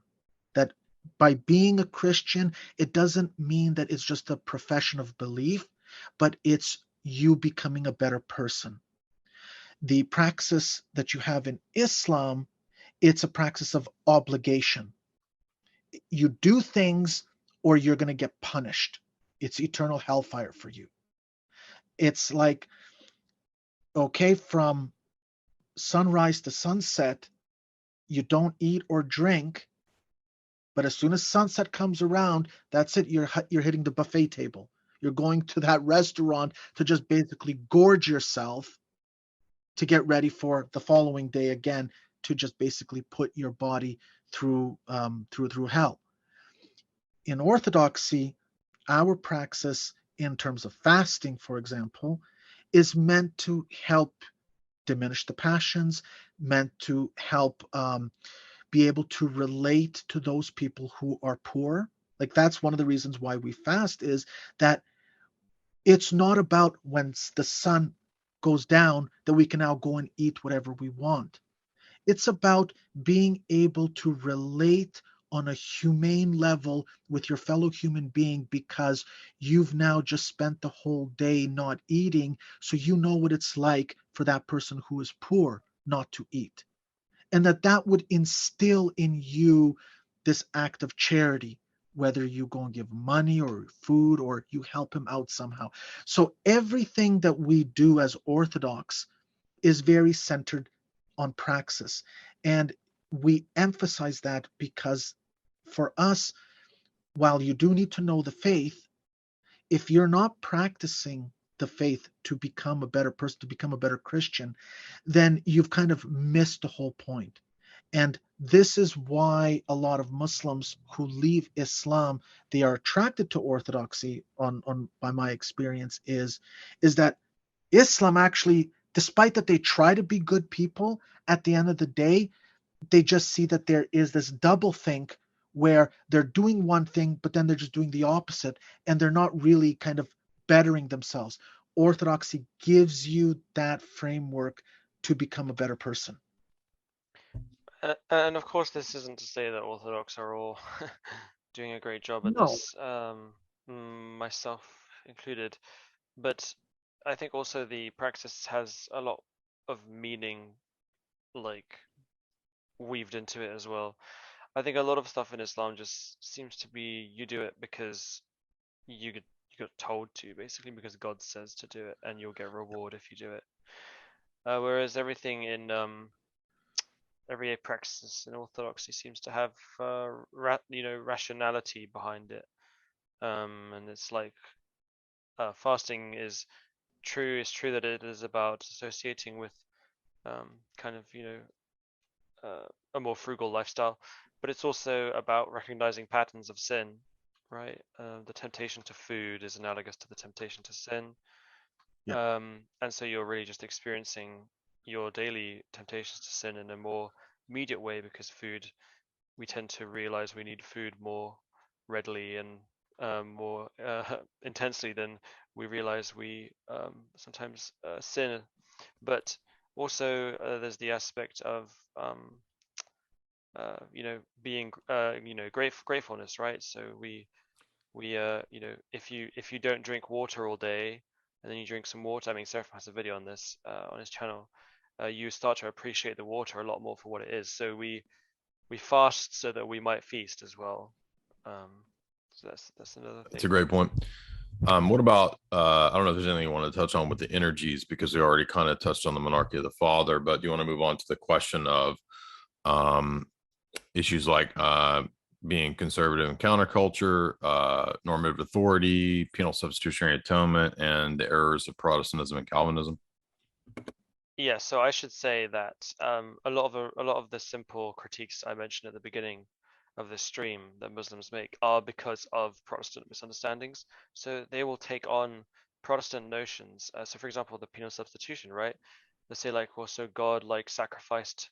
That by being a Christian, it doesn't mean that it's just a profession of belief, but it's you becoming a better person. The praxis that you have in Islam, it's a praxis of obligation. You do things or you're going to get punished. It's eternal hellfire for you. It's like, okay, from sunrise to sunset, you don't eat or drink, but as soon as sunset comes around, that's it. You're hitting the buffet table. You're going to that restaurant to just basically gorge yourself to get ready for the following day again, to just basically put your body through hell. In Orthodoxy, our praxis in terms of fasting, for example, is meant to help diminish the passions, meant to help be able to relate to those people who are poor. Like, that's one of the reasons why we fast, is that it's not about when the sun goes down that we can now go and eat whatever we want. It's about being able to relate on a humane level with your fellow human being, because you've now just spent the whole day not eating, so you know what it's like for that person who is poor not to eat. And that would instill in you this act of charity, whether you go and give money or food or you help him out somehow. So everything that we do as Orthodox is very centered on praxis. And we emphasize that because for us, while you do need to know the faith, if you're not practicing the faith to become a better person, to become a better Christian, then you've kind of missed the whole point. And this is why a lot of Muslims who leave Islam, they are attracted to Orthodoxy, on by my experience, is that Islam actually, despite that they try to be good people, at the end of the day, they just see that there is this double think where they're doing one thing, but then they're just doing the opposite, and they're not really kind of bettering themselves. Orthodoxy gives you that framework to become a better person. And of course, this isn't to say that Orthodox are all doing a great job at No, this, myself included. But I think also the praxis has a lot of meaning, like, weaved into it as well. I think a lot of stuff in Islam just seems to be you do it because you got told to, basically because God says to do it, and you'll get reward if you do it. Whereas everything in everyday praxis in Orthodoxy seems to have rationality behind it. And it's like fasting is true. It's true that it is about associating with kind of a more frugal lifestyle, but it's also about recognizing patterns of sin, right? The temptation to food is analogous to the temptation to sin. yeah. And so you're really just experiencing your daily temptations to sin in a more immediate way, because food, we tend to realize we need food more readily and more intensely than we realize we sometimes sin. But also there's the aspect of being gratefulness, right? So if you don't drink water all day and then you drink some water, I mean, Seraph has a video on this on his channel, you start to appreciate the water a lot more for what it is. So we fast so that we might feast as well. So that's another That's a thing. great point. What about I don't know if there's anything you want to touch on with the energies, because we already kind of touched on the monarchy of the father, but do you want to move on to the question of um, issues like being conservative and counterculture, normative authority, penal substitutionary atonement, and the errors of Protestantism and Calvinism? Yeah, so I should say that a lot of the simple critiques I mentioned at the beginning of this stream that Muslims make are because of Protestant misunderstandings. So they will take on Protestant notions. So for example, the penal substitution, right? They say like, well, so God like sacrificed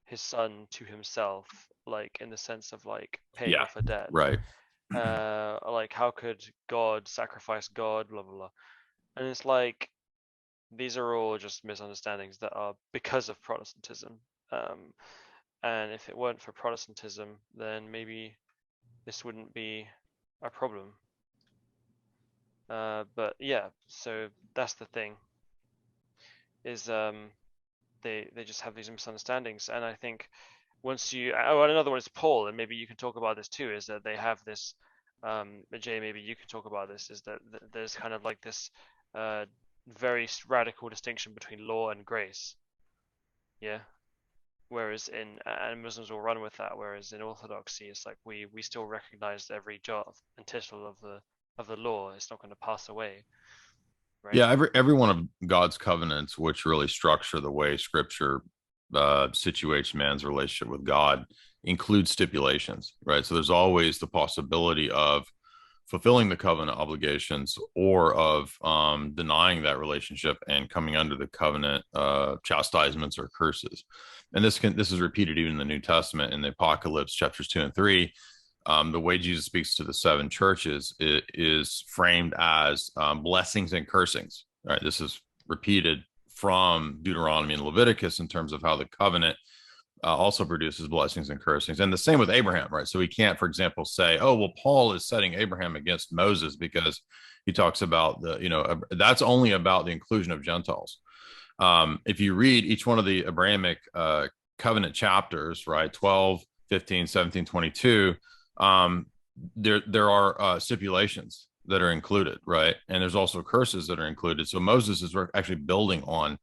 his son to himself, like in the sense of like paying Yeah, off a debt. right. Like how could God sacrifice God, blah blah blah. And it's like these are all just misunderstandings that are because of Protestantism. Um, and if it weren't for Protestantism, then maybe this wouldn't be a problem. But yeah, so that's the thing, is they just have these misunderstandings. And I think once you, another one is Paul, and maybe you can talk about this too, is that they have this, Jay, maybe you can talk about this, is that there's kind of like this very radical distinction between law and grace. Yeah. Whereas and Muslims will run with that. Whereas in Orthodoxy, it's like we still recognize every jot and tittle of the law. It's not going to pass away, right? Yeah, every one of God's covenants, which really structure the way Scripture situates man's relationship with God, includes stipulations, right? So there's always the possibility of fulfilling the covenant obligations or of denying that relationship and coming under the covenant chastisements or curses. And this is repeated even in the New Testament in the Apocalypse chapters 2 and 3. The way Jesus speaks to the seven churches is framed as blessings and cursings. Right, this is repeated from Deuteronomy and Leviticus in terms of how the covenant also produces blessings and cursings. And the same with Abraham, right? So we can't, for example, say, oh, well, Paul is setting Abraham against Moses because he talks about that's only about the inclusion of Gentiles. If you read each one of the Abrahamic covenant chapters, right, 12, 15, 17, 22, there are stipulations that are included, right? And there's also curses that are included. So Moses is actually building on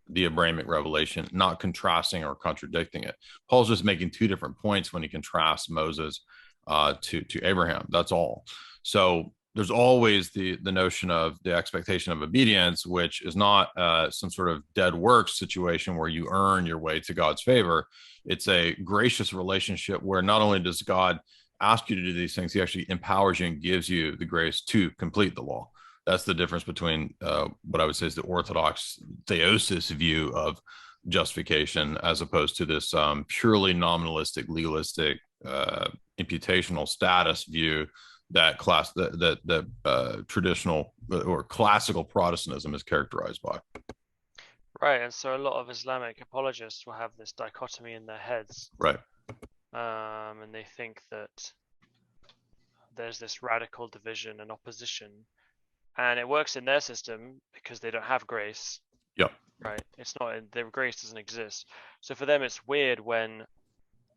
the Abrahamic revelation, not contrasting or contradicting it. Paul's just making two different points when he contrasts Moses to Abraham. That's all. So there's always the notion of the expectation of obedience, which is not some sort of dead works situation where you earn your way to God's favor. It's a gracious relationship where not only does God ask you to do these things, he actually empowers you and gives you the grace to complete the law. That's the difference between what I would say is the Orthodox theosis view of justification, as opposed to this purely nominalistic, legalistic, imputational status view that traditional or classical Protestantism is characterized by. Right, and so a lot of Islamic apologists will have this dichotomy in their heads. Right. And they think that there's this radical division and opposition, and it works in their system because they don't have grace. Yep. Right. It's not, their grace doesn't exist. So for them, it's weird when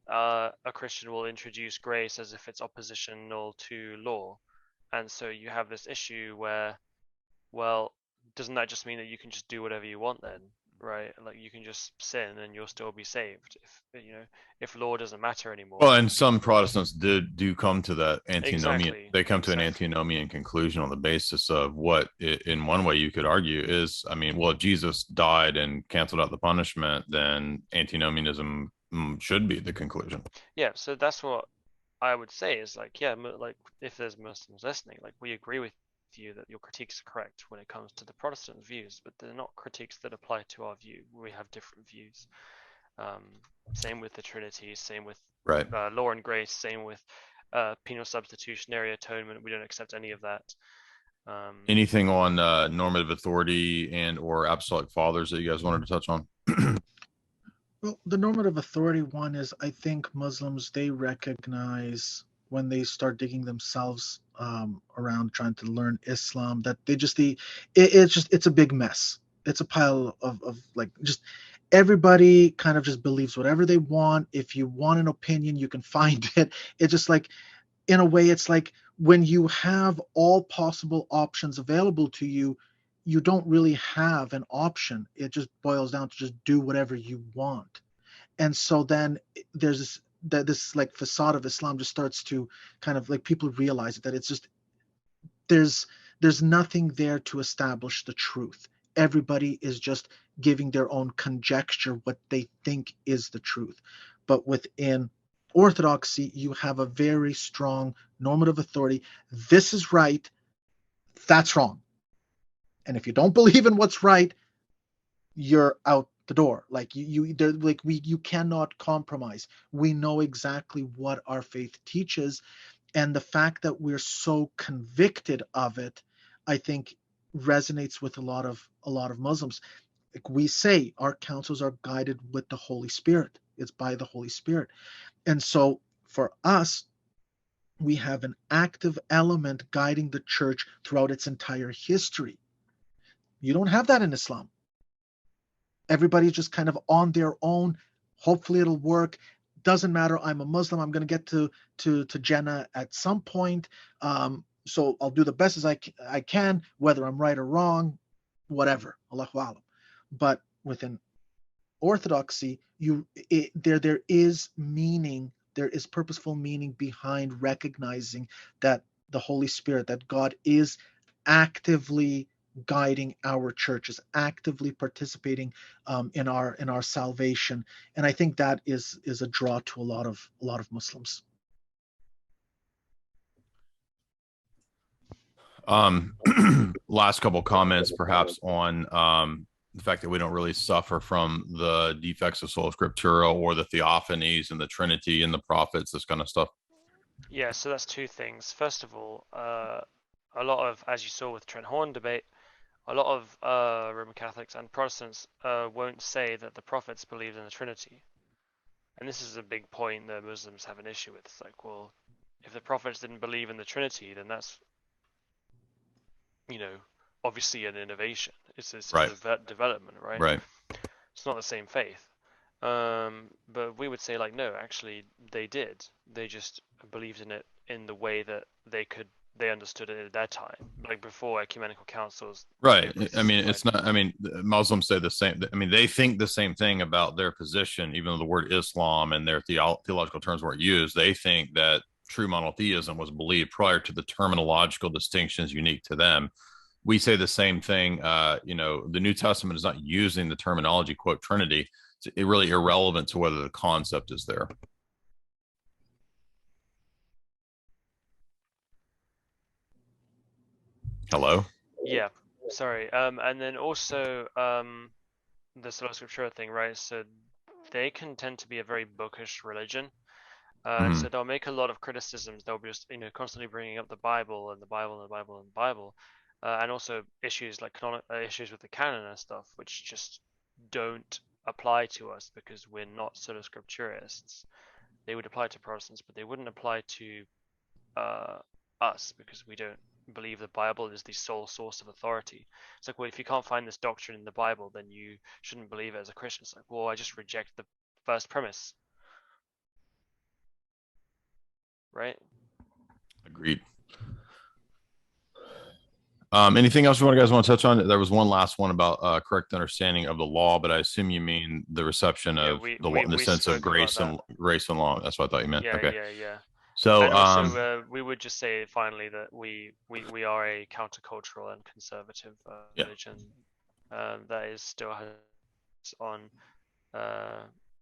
a Christian will introduce grace as if it's oppositional to law. And so you have this issue where, well, doesn't that just mean that you can just do whatever you want then? Right? Like you can just sin and you'll still be saved if law doesn't matter anymore. Well, and some Protestants do come to that antinomian. Exactly. They come to an antinomian conclusion on the basis of what, in one way, you could argue is, I mean, well, if Jesus died and canceled out the punishment, then antinomianism should be the conclusion. Yeah. So that's what I would say is like, yeah, like if there's Muslims listening, like we agree with you that your critiques are correct when it comes to the Protestant views, but they're not critiques that apply to our view. We have different views. Same with the Trinity, same with right. Law and grace, same with penal substitutionary atonement. We don't accept any of that. Anything on normative authority and or apostolic fathers that you guys wanted to touch on? Well, the normative authority one is, I think Muslims, they recognize when they start digging themselves around trying to learn Islam that it's a big mess. It's a pile of like just everybody kind of just believes whatever they want. If you want an opinion, you can find it. It's just like, in a way, it's like when you have all possible options available to you, you don't really have an option. It just boils down to just do whatever you want. And so then there's this like facade of Islam just starts to kind of like, people realize that it's just there's nothing there to establish the truth. Everybody is just giving their own conjecture what they think is the truth. But within Orthodoxy, you have a very strong normative authority. This is right, that's wrong. And if you don't believe in what's right, you're out the door. Like you cannot compromise. We know exactly what our faith teaches, and the fact that we're so convicted of it, I think, resonates with a lot of Muslims. Like we say, our counsels are guided with the Holy Spirit. It's by the Holy Spirit. And so for us, we have an active element guiding the church throughout its entire history. You don't have that in Islam. Everybody's just kind of on their own. Hopefully it'll work. Doesn't matter. I'm a Muslim. I'm going to get to Jannah at some point. So I'll do the best as I can, whether I'm right or wrong, whatever. Allahu Alam. But within Orthodoxy, there is meaning. There is purposeful meaning behind recognizing that the Holy Spirit, that God is actively guiding our churches, actively participating in our salvation, and I think that is a draw to a lot of Muslims. Last couple comments, perhaps, on the fact that we don't really suffer from the defects of sola scriptura or the theophanies and the Trinity and the prophets, this kind of stuff. Yeah, so that's two things. First of all, a lot of, as you saw with Trent Horn debate, a lot of Roman Catholics and Protestants won't say that the prophets believed in the Trinity. And this is a big point that Muslims have an issue with. It's like, well, if the prophets didn't believe in the Trinity, then that's, obviously an innovation. It's right. a development, right? Right. It's not the same faith. But we would say, like, no, actually, they did. They just believed in it in the way that they understood it at that time, like before ecumenical councils. Right. I mean, it's not, I mean, Muslims say the same. I mean, they think the same thing about their position, even though the word Islam and their theological terms weren't used. They think that true monotheism was believed prior to the terminological distinctions unique to them. We say the same thing. The New Testament is not using the terminology, quote, Trinity. It's really irrelevant to whether the concept is there. Hello? Yeah, sorry. And then also, the sola scriptura thing, right? So they can tend to be a very bookish religion. So they'll make a lot of criticisms. They'll be just, constantly bringing up the Bible and the Bible and the Bible and the Bible, and also issues like issues with the canon and stuff, which just don't apply to us because we're not sola scripturists. They would apply to Protestants, but they wouldn't apply to us because we don't believe the Bible is the sole source of authority. It's like, well, if you can't find this doctrine in the Bible, then you shouldn't believe it as a Christian. It's like, well, I just reject the first premise. Right? Agreed. Anything else you guys want to touch on? There was one last one about correct understanding of the law, but I assume you mean the reception of the law in the sense of grace and law. That's what I thought you meant. Yeah, okay. Yeah. So, and also, we would just say finally that we are a countercultural and conservative religion that is still has on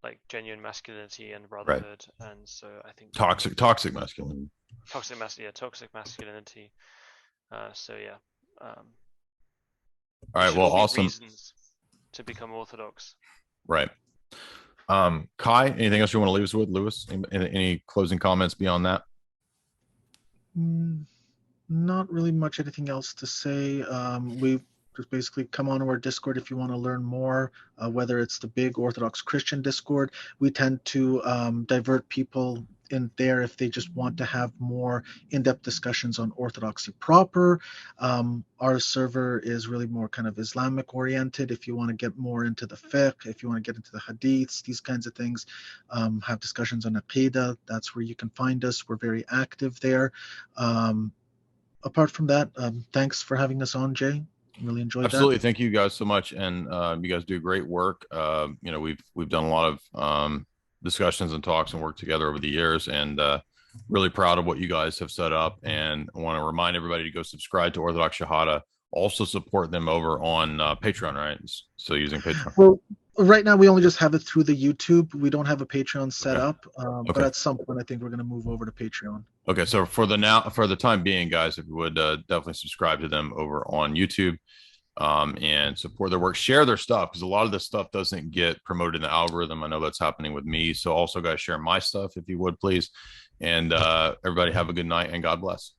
like genuine masculinity and brotherhood, right. And so I think toxic masculinity. Toxic masculinity. So yeah. All right. Well, awesome. Reasons to become Orthodox. Right. Kai, anything else you want to leave us with, Lewis? Any closing comments beyond that? Not really much anything else to say. We've just basically come on to our Discord if you want to learn more, whether it's the big Orthodox Christian Discord. We tend to divert people in there if they just want to have more in-depth discussions on Orthodoxy proper. Our server is really more kind of Islamic oriented. If you want to get more into the fiqh, if you want to get into the hadiths, these kinds of things, have discussions on Aqidah, that's where you can find us. We're very active there. Apart from that, thanks for having us on, Jay. Really enjoyed that. Absolutely. Thank you guys so much. And you guys do great work. We've done a lot of discussions and talks and work together over the years, and really proud of what you guys have set up. And I want to remind everybody to go subscribe to Orthodox Shahada. Also support them over on Patreon, right? Still using Patreon. Well, right now we only just have it through the YouTube. We don't have a Patreon set up, but at some point I think we're going to move over to Patreon. Okay, so for the time being, guys, if you would definitely subscribe to them over on YouTube. And support their work, share their stuff, because a lot of this stuff doesn't get promoted in the algorithm. I know that's happening with me. So also, guys, share my stuff if you would, please. And everybody have a good night and God bless.